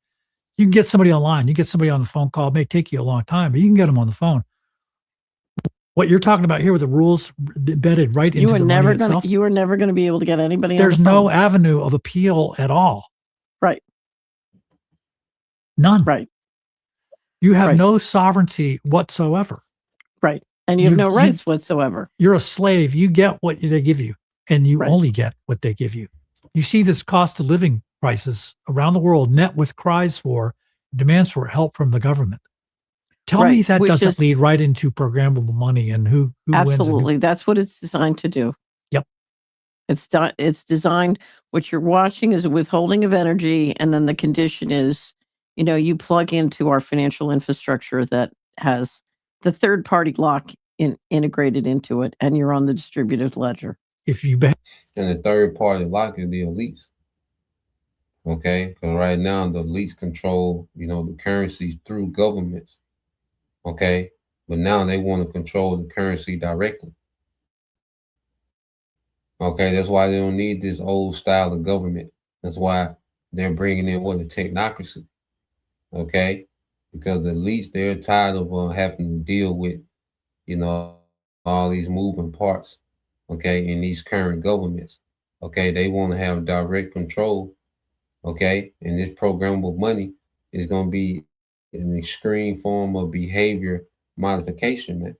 you can get somebody online. You get somebody on the phone call. It may take you a long time, but you can get them on the phone. What you're talking about here with the rules embedded right into the money itself. You are never going to be able to get anybody. There's on the phone. no avenue of appeal at all. Right. None. Right. You have no sovereignty whatsoever. Right. And you have no rights whatsoever. You're a slave. You get what they give you, and you only get what they give you. You see this cost of living crisis around the world met with cries for, demands for help from the government. Tell me that doesn't lead right into programmable money and who absolutely wins. That's what it's designed to do. Yep. It's designed, what you're watching is a withholding of energy, and then the condition is, you plug into our financial infrastructure that has the third party lock integrated into it, and you're on the distributed ledger. If you bet. And the third party lock is the elites. Okay, because right now the elites control, the currencies through governments. Okay, but now they want to control the currency directly. Okay, that's why they don't need this old style of government. That's why they're bringing in the technocracy. Okay, because the elites, they're tired of having to deal with, all these moving parts. Okay, in these current governments. Okay, they want to have direct control. Okay, and this programmable money is going to be an extreme form of behavior modification, man.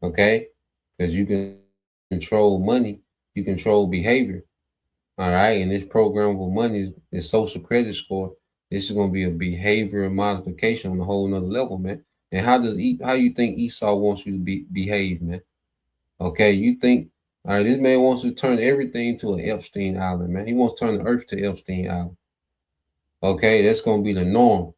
Okay, because you can control money, you control behavior. All right, and this programmable money is social credit score. This is going to be a behavior modification on a whole nother level, man. And how you think Esau wants you to behave, man? Okay, you think, all right, this man wants to turn everything to an Epstein Island, man. He wants to turn the earth to Epstein Island. Okay, that's gonna be the norm.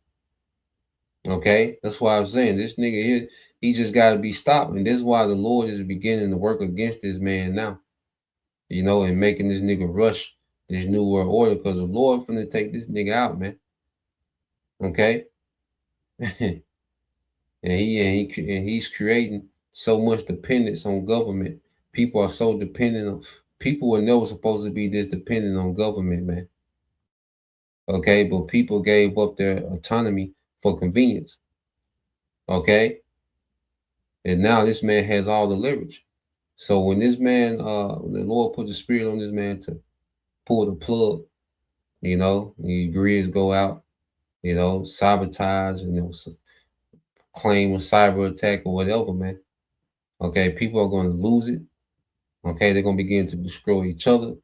Okay, that's why I'm saying this nigga here, he just got to be stopped, and this is why the Lord is beginning to work against this man now. You know, and making this nigga rush this new world order, because the Lord finna take this nigga out, man. Okay, and he's creating so much dependence on government. People are so dependent on. People were never supposed to be this dependent on government, man. Okay, but people gave up their autonomy for convenience. Okay, and now this man has all the leverage. So when this man, the Lord put the spirit on this man to pull the plug, you know, the grids go out, you know, sabotage, you know, claim a cyber attack or whatever, man. Okay, people are going to lose it. Okay, they're going to begin to destroy each other.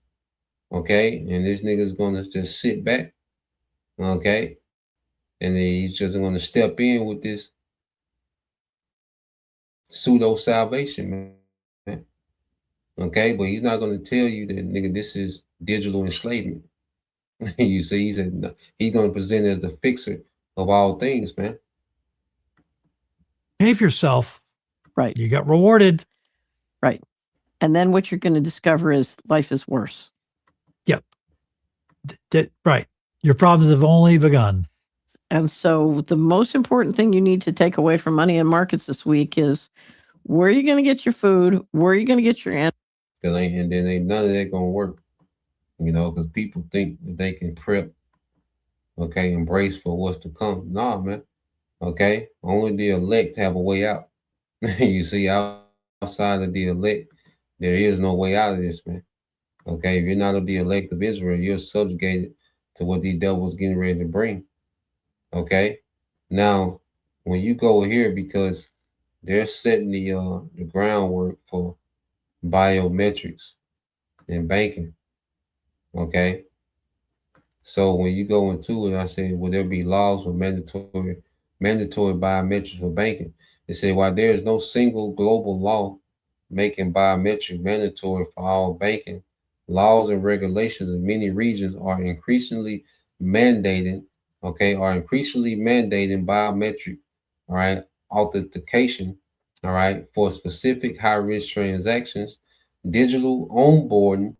Okay, and this nigga's going to just sit back. Okay, and then he's just going to step in with this pseudo salvation, man. Okay, but he's not going to tell you that, nigga, this is digital enslavement. You see, he's going to present as the fixer of all things, man. Behave yourself. Right. You got rewarded. Right. And then what you're going to discover is life is worse. Yep. Right. Your problems have only begun. And so the most important thing you need to take away from money and markets this week is where are you going to get your food? Where are you going to get your answer? Because ain't none of that going to work. You know, because people think that they can prep, okay, embrace for what's to come. Nah, man. Okay, only the elect have a way out. You see, outside of the elect, there is no way out of this, man. Okay, if you're not of the elect of Israel, you're subjugated to what these devils getting ready to bring. Okay, now when you go here, because they're setting the groundwork for biometrics and banking. Okay, so when you go into it, I said, will there be laws with mandatory biometrics for banking? They say, while there is no single global law making biometric mandatory for all banking, laws and regulations in many regions are increasingly mandating biometric, all right, authentication, all right, for specific high-risk transactions, digital onboarding,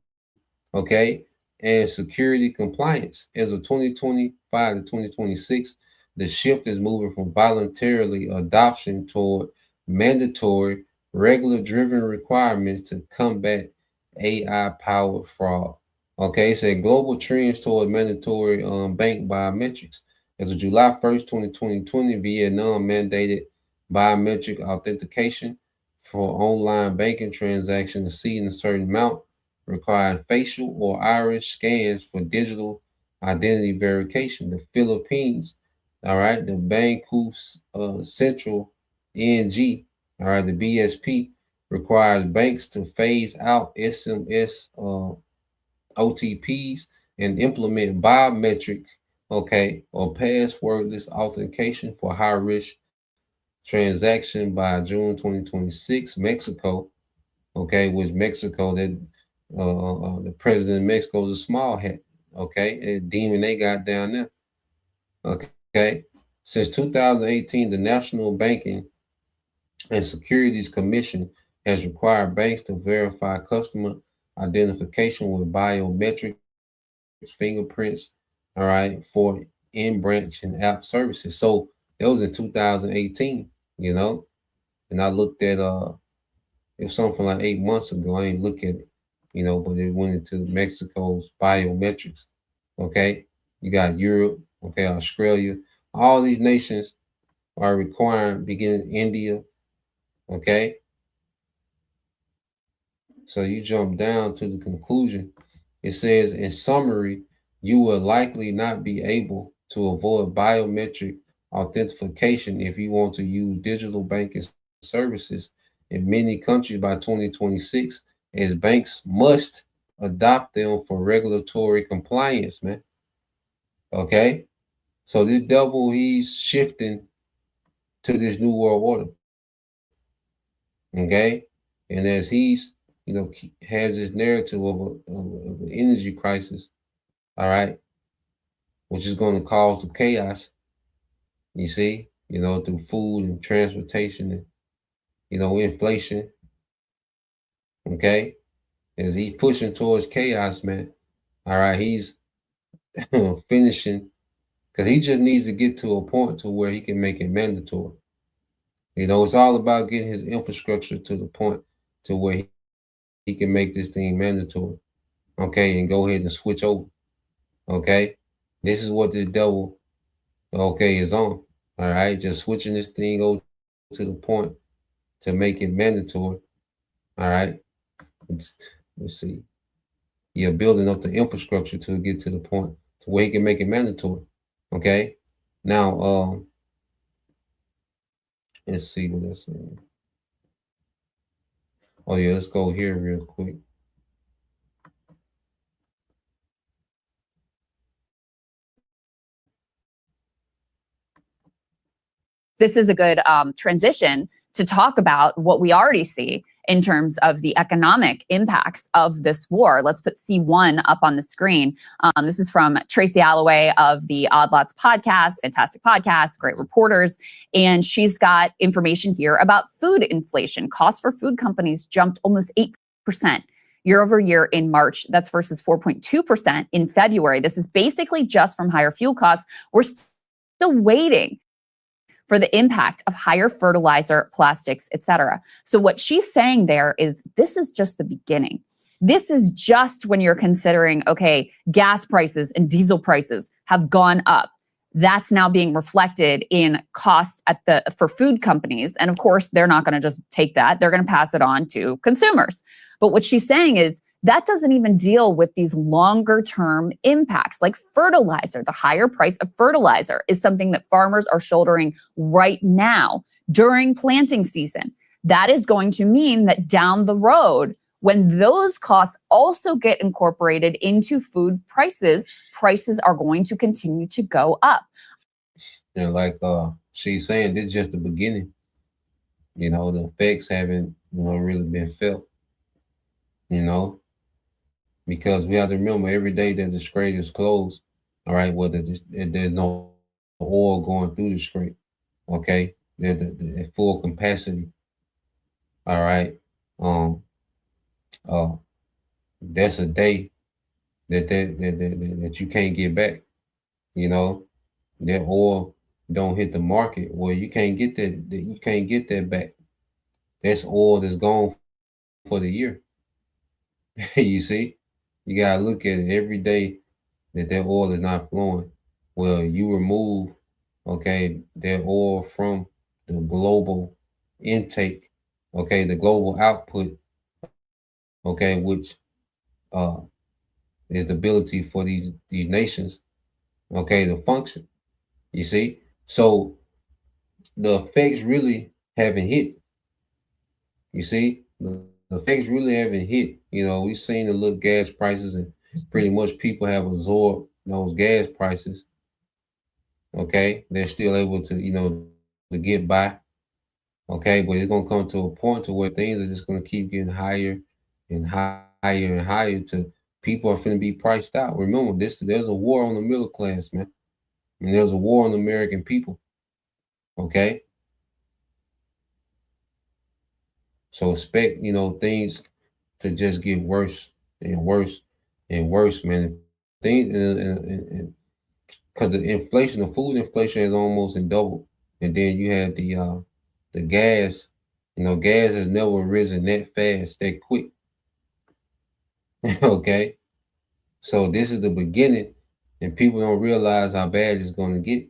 okay, and security compliance. As of 2025 to 2026, the shift is moving from voluntarily adoption toward mandatory, regular driven requirements to combat AI powered fraud. Okay, so global trends toward mandatory bank biometrics. As of July 1st, 2020, Vietnam mandated biometric authentication for online banking transactions exceeding a certain amount, requiring facial or iris scans for digital identity verification. The Philippines, all right, the Bangku Central NG, all right, the BSP requires banks to phase out SMS OTPs and implement biometric, okay, or passwordless authentication for high risk transaction by June 2026. Mexico, okay, which Mexico, that the president of Mexico is a small hat, okay, and demon they got down there, okay. Since 2018, the National Banking and Securities Commission has required banks to verify customer identification with biometric fingerprints, all right, for in-branch and app services. So that was in 2018, you know, and I looked at it was something like 8 months ago. I ain't look at it, you know, but it went into Mexico's biometrics. Okay, you got Europe, okay, Australia, all these nations are requiring, beginning India, okay. So you jump down to the conclusion. It says, in summary, you will likely not be able to avoid biometric authentication if you want to use digital banking services in many countries by 2026, as banks must adopt them for regulatory compliance, man. Okay? So this devil, he's shifting to this new world order. Okay? And as he's, has this narrative of an energy crisis, all right, which is going to cause the chaos, you see, through food and transportation and, inflation. Okay? As he's pushing towards chaos, man. All right, he's finishing because he just needs to get to a point to where he can make it mandatory. It's all about getting his infrastructure to the point to where he can make this thing mandatory. Okay, and go ahead and switch over. Okay, this is what the devil, is on. All right, just switching this thing over to the point to make it mandatory. All right, let's see. Yeah, building up the infrastructure to get to the point to where he can make it mandatory. Okay, now let's see what that's saying. Oh yeah, let's go here real quick. This is a good transition to talk about what we already see in terms of the economic impacts of this war. Let's put C1 up on the screen. This is from Tracy Alloway of the Odd Lots podcast, fantastic podcast, great reporters. And she's got information here about food inflation. Costs for food companies jumped almost 8% year over year in March. That's versus 4.2% in February. This is basically just from higher fuel costs. We're still waiting for the impact of higher fertilizer, plastics, et cetera. So what she's saying there is this is just the beginning. This is just when you're considering, okay, gas prices and diesel prices have gone up. That's now being reflected in costs for food companies. And of course, they're not going to just take that. They're going to pass it on to consumers. But what she's saying is that doesn't even deal with these longer term impacts like fertilizer. The higher price of fertilizer is something that farmers are shouldering right now during planting season. That is going to mean that down the road, when those costs also get incorporated into food prices, prices are going to continue to go up. And like she's saying, this is just the beginning. The effects haven't, really been felt. Because we have to remember every day that the Strait is closed, all right, whether there's no oil going through the Strait, okay, they're at full capacity, all right, that's a day that you can't get back, that oil don't hit the market, well, you can't get that back. That's oil that's gone for the year. You see? You gotta look at it every day that oil is not flowing. Well, you remove, that oil from the global intake, the global output, which is the ability for these nations, to function. You see? So the effects really haven't hit. You see? The effects really haven't hit. We've seen the little gas prices and pretty much people have absorbed those gas prices. Okay. They're still able to, to get by. Okay. But it's going to come to a point to where things are just going to keep getting higher and higher and higher to people are going to be priced out. Remember there's a war on the middle class, man. And there's a war on the American people. Okay. So expect, things to just get worse and worse and worse, man. Things and because the inflation, the food inflation has almost doubled, and then you have the gas. Gas has never risen that fast, that quick. Okay, so this is the beginning, and people don't realize how bad it's going to get.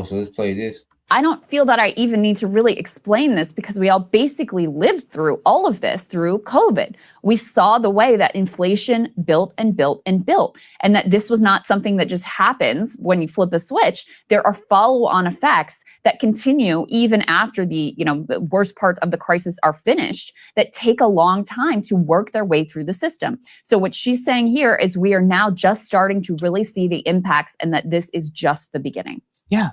So let's play this. I don't feel that I even need to really explain this because we all basically lived through all of this through COVID. We saw the way that inflation built and built and built, and that this was not something that just happens when you flip a switch. There are follow-on effects that continue even after the worst parts of the crisis are finished that take a long time to work their way through the system. So what she's saying here is we are now just starting to really see the impacts and that this is just the beginning. Yeah.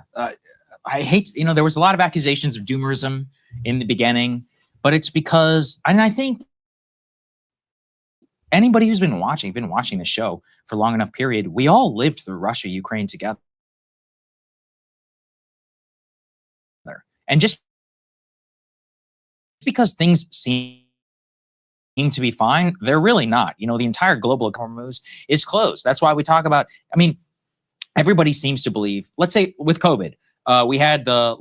I hate, there was a lot of accusations of doomerism in the beginning, but it's because, and I think anybody who's been watching the show for long enough period, we all lived through Russia, Ukraine together. And just because things seem to be fine, they're really not. The entire global economy is closed. That's why we talk about, everybody seems to believe, let's say with COVID, we had the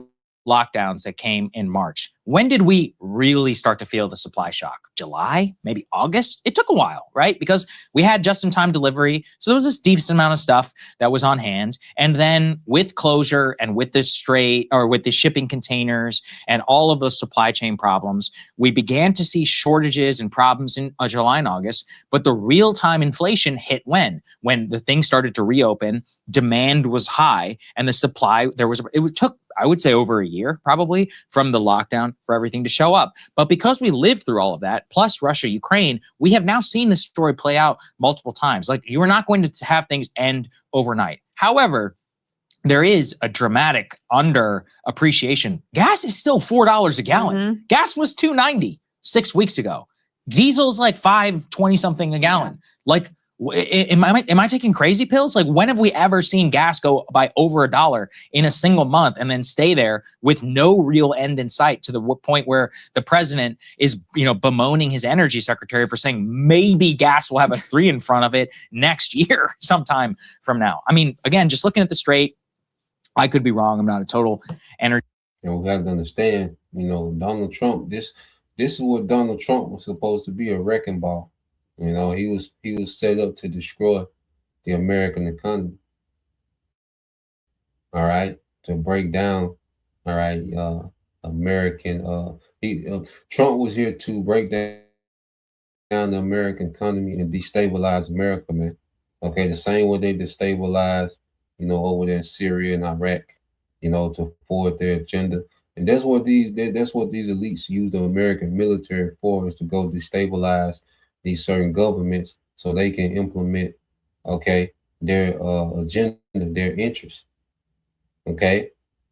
lockdowns that came in March. When did we really start to feel the supply shock? July, maybe August? It took a while, right? Because we had just-in-time delivery. So there was this decent amount of stuff that was on hand. And then with closure and with the shipping containers and all of those supply chain problems, we began to see shortages and problems in July and August. But the real-time inflation hit when? When the things started to reopen, demand was high, and the supply, it took, I would say, over a year probably from the lockdown for everything to show up. But because we lived through all of that, plus Russia, Ukraine, we have now seen this story play out multiple times. Like, you are not going to have things end overnight. However, there is a dramatic under appreciation. Gas is still $4 a gallon. Mm-hmm. Gas was $2.90 6 weeks ago. Diesel is like $5.20 something a gallon. Yeah. Like, am I taking crazy pills? Like, when have we ever seen gas go by over $1 in a single month and then stay there with no real end in sight, to the point where the president is, bemoaning his energy secretary for saying maybe gas will have a 3 in front of it next year, sometime from now. Again, just looking at the straight, I could be wrong. I'm not a total energy. We have to understand, Donald Trump, this is what Donald Trump was supposed to be, a wrecking ball. He was set up to destroy the American economy. All right, to break down. All right, Trump was here to break down the American economy and destabilize America, man. Okay, the same way they destabilized, over there in Syria and Iraq, to forward their agenda. And that's what these elites use the American military for, is to go destabilize these certain governments so they can implement, their agenda, their interests. Okay,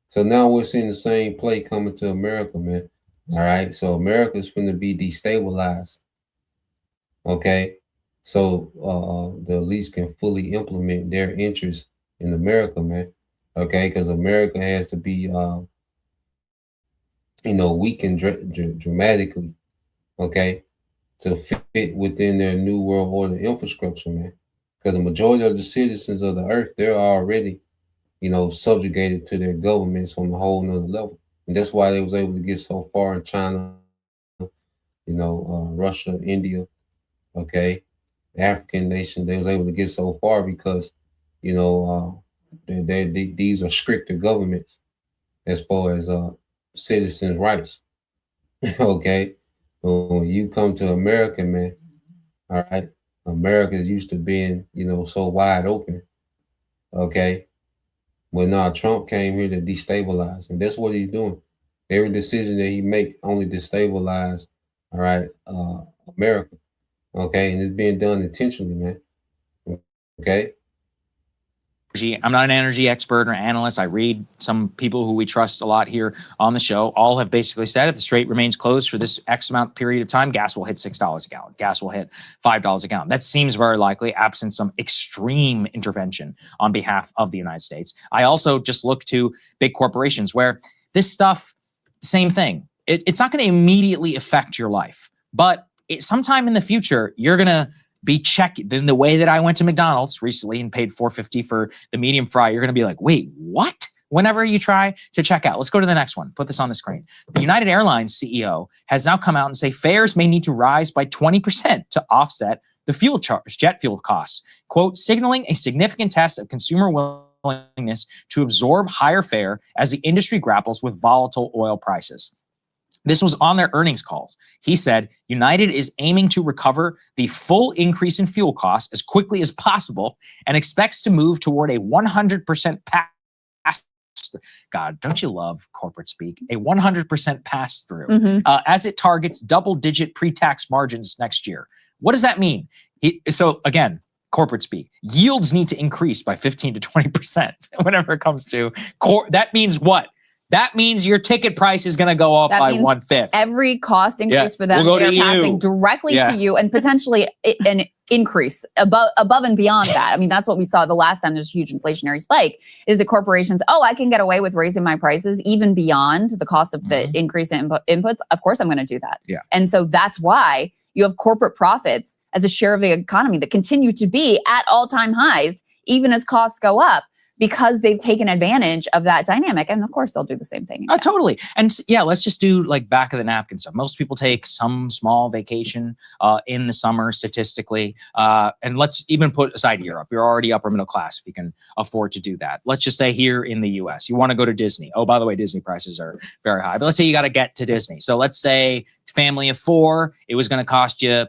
so now we're seeing the same play coming to America, man. All right, so America's going to be destabilized. Okay, so the elites can fully implement their interests in America, man. Okay, because America has to be, weakened dramatically. Okay, to fit within their new world order infrastructure, man. Because the majority of the citizens of the earth, they're already, subjugated to their governments on a whole nother level. And that's why they was able to get so far in China, Russia, India, African nations. They was able to get so far because, these are stricter governments as far as citizens' rights. Okay. When you come to America, man, all right, America is used to being, so wide open, okay? But now Trump came here to destabilize, and that's what he's doing. Every decision that he make only destabilize, all right, America, okay? And it's being done intentionally, man, okay? I'm not an energy expert or analyst. I read some people who we trust a lot here on the show. All have basically said if the strait remains closed for this X amount period of time, gas will hit $6 a gallon. Gas will hit $5 a gallon. That seems very likely, absent some extreme intervention on behalf of the United States. I also just look to big corporations where this stuff, same thing. It's not going to immediately affect your life, but sometime in the future, you're going to be checking. Then the way that I went to McDonald's recently and paid $4.50 for the medium fry, you're going to be like, wait, what? Whenever you try to check out. Let's go to the next one. Put this on the screen. The United Airlines CEO has now come out and say fares may need to rise by 20% to offset the fuel charge, jet fuel costs. Quote, signaling a significant test of consumer willingness to absorb higher fare as the industry grapples with volatile oil prices. This was on their earnings calls. He said, United is aiming to recover the full increase in fuel costs as quickly as possible and expects to move toward a 100% pass. God, don't you love corporate speak? A 100% pass through as it targets double-digit pre-tax margins next year. What does that mean? So again, corporate speak. Yields need to increase by 15 to 20% whenever it comes to that means what? That means your ticket price is going to go up by 1/5. Every cost increase for them, they're passing directly to you, and potentially an increase above and beyond that. I mean, that's what we saw the last time there's a huge inflationary spike, is the corporations, I can get away with raising my prices even beyond the cost of the increase in inputs. Of course, I'm going to do that. Yeah. And so that's why you have corporate profits as a share of the economy that continue to be at all-time highs, even as costs go up, because they've taken advantage of that dynamic. And of course, they'll do the same thing again. Totally. And yeah, let's just do like back of the napkin stuff. Most people take some small vacation in the summer statistically. And let's even put aside Europe. You're already upper middle class if you can afford to do that. Let's just say here in the US, you want to go to Disney. Oh, by the way, Disney prices are very high. But let's say you got to get to Disney. So let's say family of 4, it was going to cost you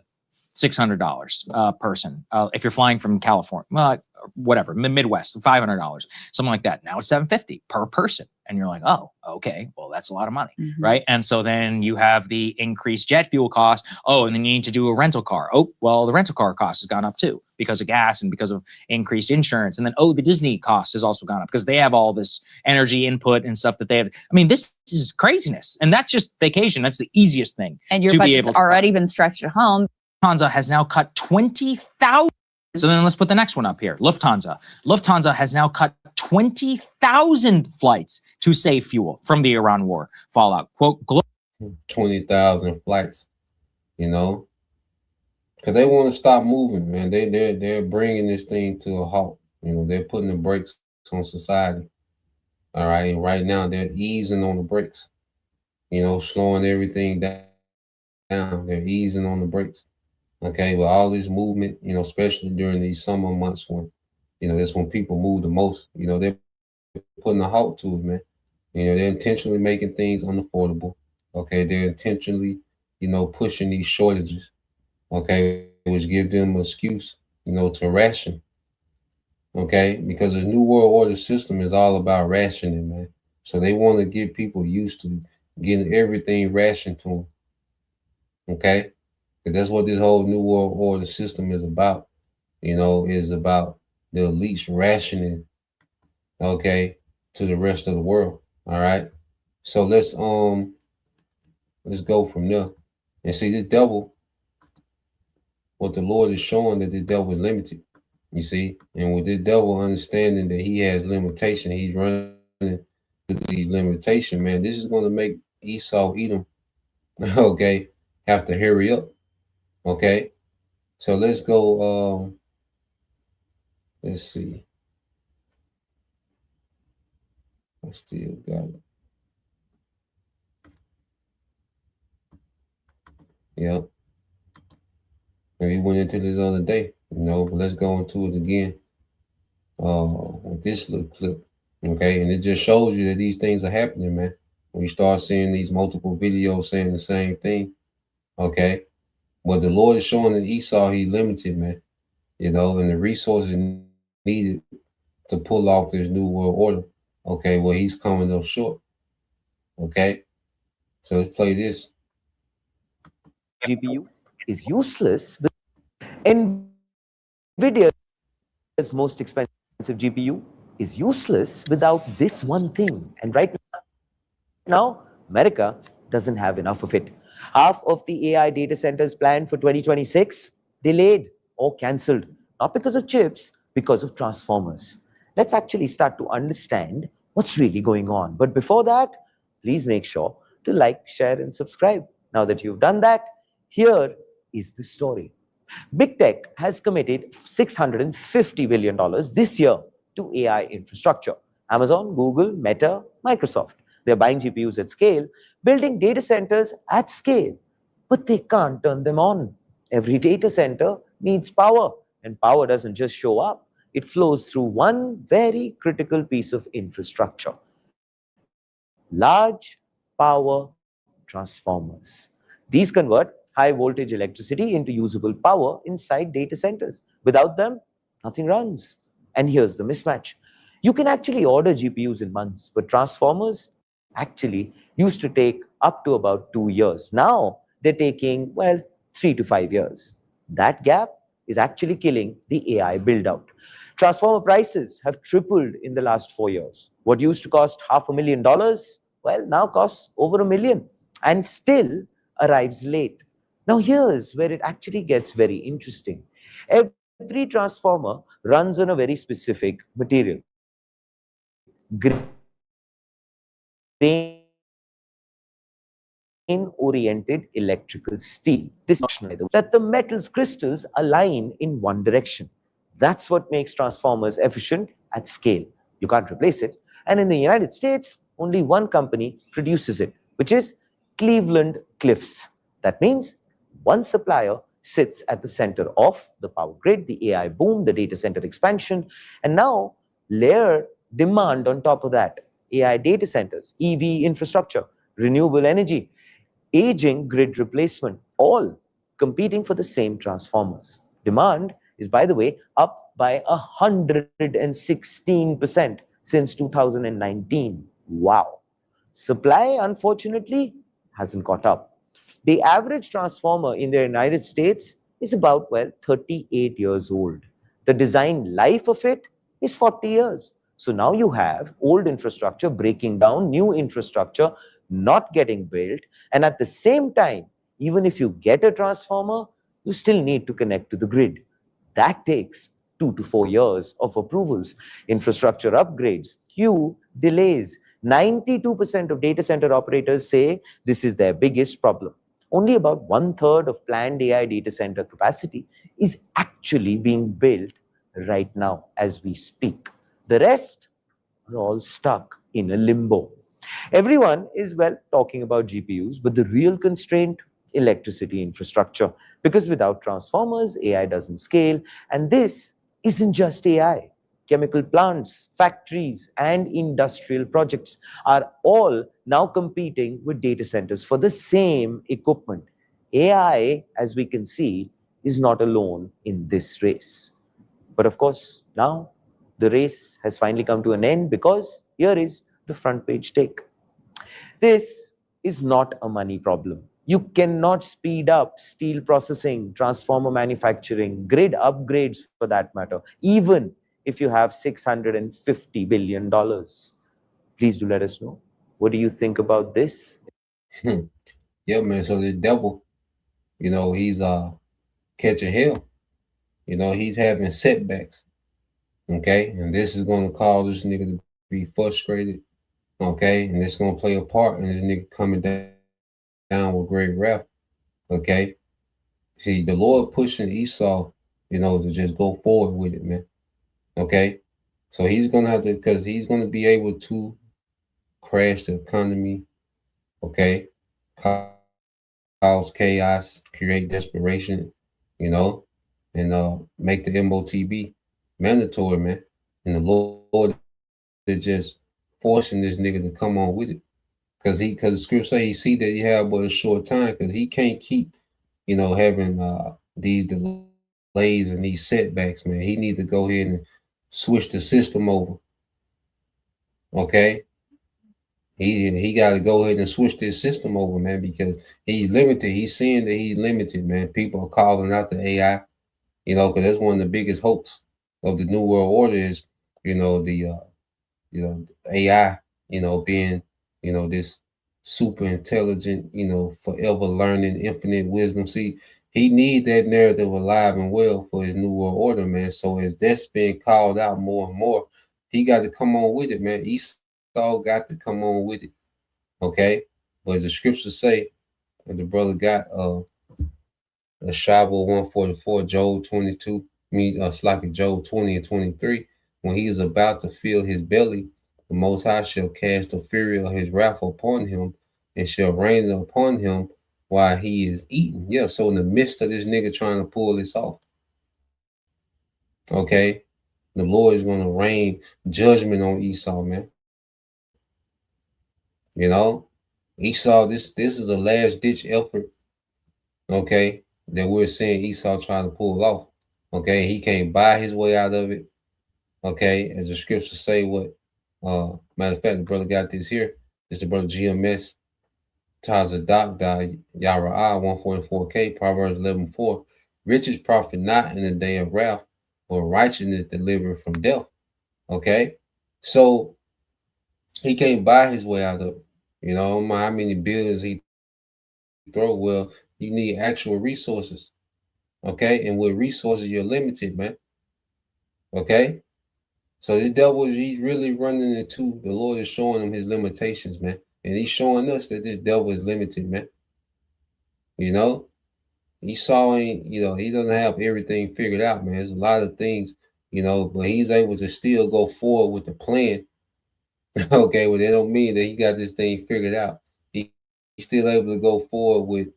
$600 a person. If you're flying from California, well, whatever, Midwest, $500, something like that. Now it's $750 per person. And you're like, oh, okay, well, that's a lot of money, right? And so then you have the increased jet fuel cost. Oh, and then you need to do a rental car. Oh, well, the rental car cost has gone up too because of gas and because of increased insurance. And then, the Disney cost has also gone up because they have all this energy input and stuff that they have. I mean, this is craziness. And that's just vacation. That's the easiest thing. And your budget's already been stretched at home. Lufthansa has now cut 20,000. So then let's put the next one up here. Lufthansa. Lufthansa has now cut 20,000 flights to save fuel from the Iran war fallout. Quote, 20,000 flights, because they want to stop moving, man. They're bringing this thing to a halt. They're putting the brakes on society. All right. And right now they're easing on the brakes, slowing everything down. They're easing on the brakes. Okay, with all this movement, especially during these summer months when, that's when people move the most, they're putting a halt to it, man. They're intentionally making things unaffordable. Okay, they're intentionally, pushing these shortages. Okay, which give them an excuse, to ration. Okay, because the New World Order system is all about rationing, man. So they want to get people used to getting everything rationed to them. Okay. That's what this whole New World Order system is about, is about the elites rationing, okay, to the rest of the world. All right. So let's go from there. And see, this devil, what the Lord is showing that the devil is limited. You see, and with this devil understanding that he has limitation, he's running these limitations, man. This is going to make Esau, Edom, okay, have to hurry up. Okay, so let's go. Let's see. I still got it. Yeah. Maybe went into this other day, but let's go into it again. With this little clip. Okay, and it just shows you that these things are happening, man. When you start seeing these multiple videos saying the same thing. Okay. But the Lord is showing that Esau, he's limited, man, and the resources needed to pull off this New World Order. Okay, well, he's coming up short. Okay, so let's play this. GPU is useless. NVIDIA's most expensive GPU is useless without this one thing. And right now, America doesn't have enough of it. Half of the AI data centers planned for 2026 delayed or cancelled, not because of chips, because of transformers. Let's actually start to understand what's really going on. But before that, please make sure to like, share, and subscribe. Now that you've done that, here is the story. Big Tech has committed $650 billion this year to AI infrastructure. Amazon, Google, Meta, Microsoft. They're buying GPUs at scale, building data centers at scale, but they can't turn them on. Every data center needs power, and power doesn't just show up. it flows through one very critical piece of infrastructure: large power transformers. These convert high voltage electricity into usable power inside data centers. Without them, nothing runs. And here's the mismatch. You can actually order GPUs in months, but transformers actually used to take up to about 2 years. Now they're taking, well, 3 to 5 years. That gap is actually killing the AI build out. Transformer prices have tripled in the last 4 years. What used to cost $500,000, well, now costs over $1 million and still arrives late. Now, here's where it actually gets very interesting. Every transformer runs on a very specific material, grain-oriented electrical steel. This is that the metal's crystals align in one direction. That's what makes transformers efficient at scale. You can't replace it. And in the United States, only one company produces it, which is Cleveland Cliffs. That means one supplier sits at the center of the power grid, the AI boom, the data center expansion, and now layer demand on top of that. AI data centers, EV infrastructure, renewable energy, aging grid replacement, all competing for the same transformers. Demand is, by the way, up by 116% since 2019. Wow. Supply, unfortunately, hasn't caught up. The average transformer in the United States is about, well, 38 years old. The design life of it is 40 years. So now you have old infrastructure breaking down, new infrastructure not getting built, and at the same time, even if you get a transformer, you still need to connect to the grid. That takes 2 to 4 years of approvals, infrastructure upgrades, queue delays. 92% of data center operators say this is their biggest problem. Only about 1/3 of planned AI data center capacity is actually being built right now as we speak. The rest are all stuck in a limbo. Everyone is, well, talking about GPUs, but the real constraint, electricity infrastructure. Because without transformers, AI doesn't scale. And this isn't just AI. Chemical plants, factories, and industrial projects are all now competing with data centers for the same equipment. AI, as we can see, is not alone in this race. But of course, now the race has finally come to an end, because here is the front page take. This is not a money problem. You cannot speed up steel processing, transformer manufacturing, grid upgrades for that matter, even if you have $650 billion. Please do let us know. What do you think about this? Yeah, man. So the devil, he's catching hell. He's having setbacks. Okay, and this is going to cause this nigga to be frustrated. Okay, and it's going to play a part in this nigga coming down with great wrath. Okay, see, the Lord pushing Esau, to just go forward with it, man. Okay, so he's going to have to, because he's going to be able to crash the economy. Okay, cause chaos, create desperation, and make the MOTB mandatory, man. And the Lord is just forcing this nigga to come on with it. Because the script say he see that he have but a short time, because he can't keep, having these delays and these setbacks, man. He needs to go ahead and switch the system over. Okay? He got to go ahead and switch this system over, man, because he's limited. He's seeing that he's limited, man. People are calling out the AI, because that's one of the biggest hopes of the New World Order is, the AI, being, this super intelligent, forever learning, infinite wisdom. See, he need that narrative alive and well for his New World Order, man. So as that's being called out more and more, he got to come on with it, man. Esau got to come on with it. Okay? But the scriptures say, and the brother got a Shabbat 144, Job 22, it's like Job 20 and 23, when he is about to fill his belly, the Most High shall cast the fury of his wrath upon him, and shall rain upon him while he is eating. Yeah, so in the midst of this nigga trying to pull this off, okay, The Lord is going to rain judgment on Esau, man. You know, Esau, this is a last ditch effort, okay, that we're seeing Esau trying to pull off. Okay, he can't buy his way out of it. Okay, as the scriptures say, what matter of fact, the brother got this here. It's the brother GMS Tazadak Yara'ah 144K, Proverbs 11:4. Riches profit not in the day of wrath, but righteousness delivered from death. Okay, so he can't buy his way out of it. You know, I don't know how many billions he throw. Well, you need actual resources. Okay, and with resources, you're limited, man. Okay, so this devil, he's really running into, the Lord is showing him his limitations, man. And he's showing us that this devil is limited, man. You know, Esau ain't, you know, he doesn't have everything figured out, man. There's a lot of things, you know, but he's able to still go forward with the plan. Okay, well, that don't mean that he got this thing figured out. He's still able to go forward with,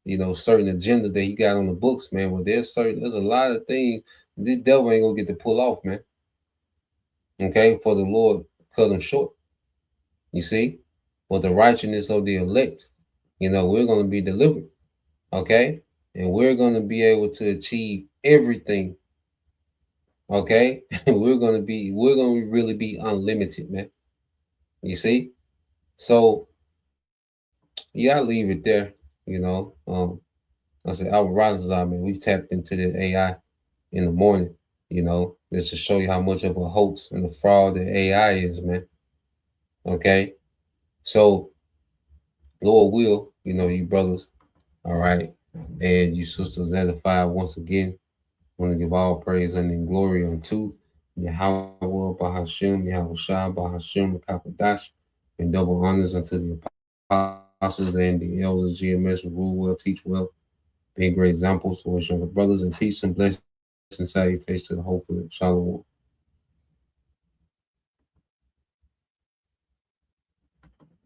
you know, certain agendas that he got on the books, man. But there's a lot of things this devil ain't gonna get to pull off, man. Okay, for the Lord cut him short. You see, but the righteousness of the elect, you know, we're gonna be delivered. Okay, and we're gonna be able to achieve everything. Okay, we're gonna really be unlimited, man. You see, so yeah, I leave it there. You know, I said Albert Razazar, man, we tapped into the AI in the morning. You know, just to show you how much of a hoax and a fraud that AI is, man. Okay, so Lord will, you know, you brothers, all right, and you sisters edified once again. Want to give all praise and glory unto Yahweh Bahashim, Yahweh Shah Bahashim Kakadash, and double honors unto the apostles and the elders, GMS, who rule well, teach well, being great examples towards younger brothers, and peace and blessings and salutations to the hope of Shalom.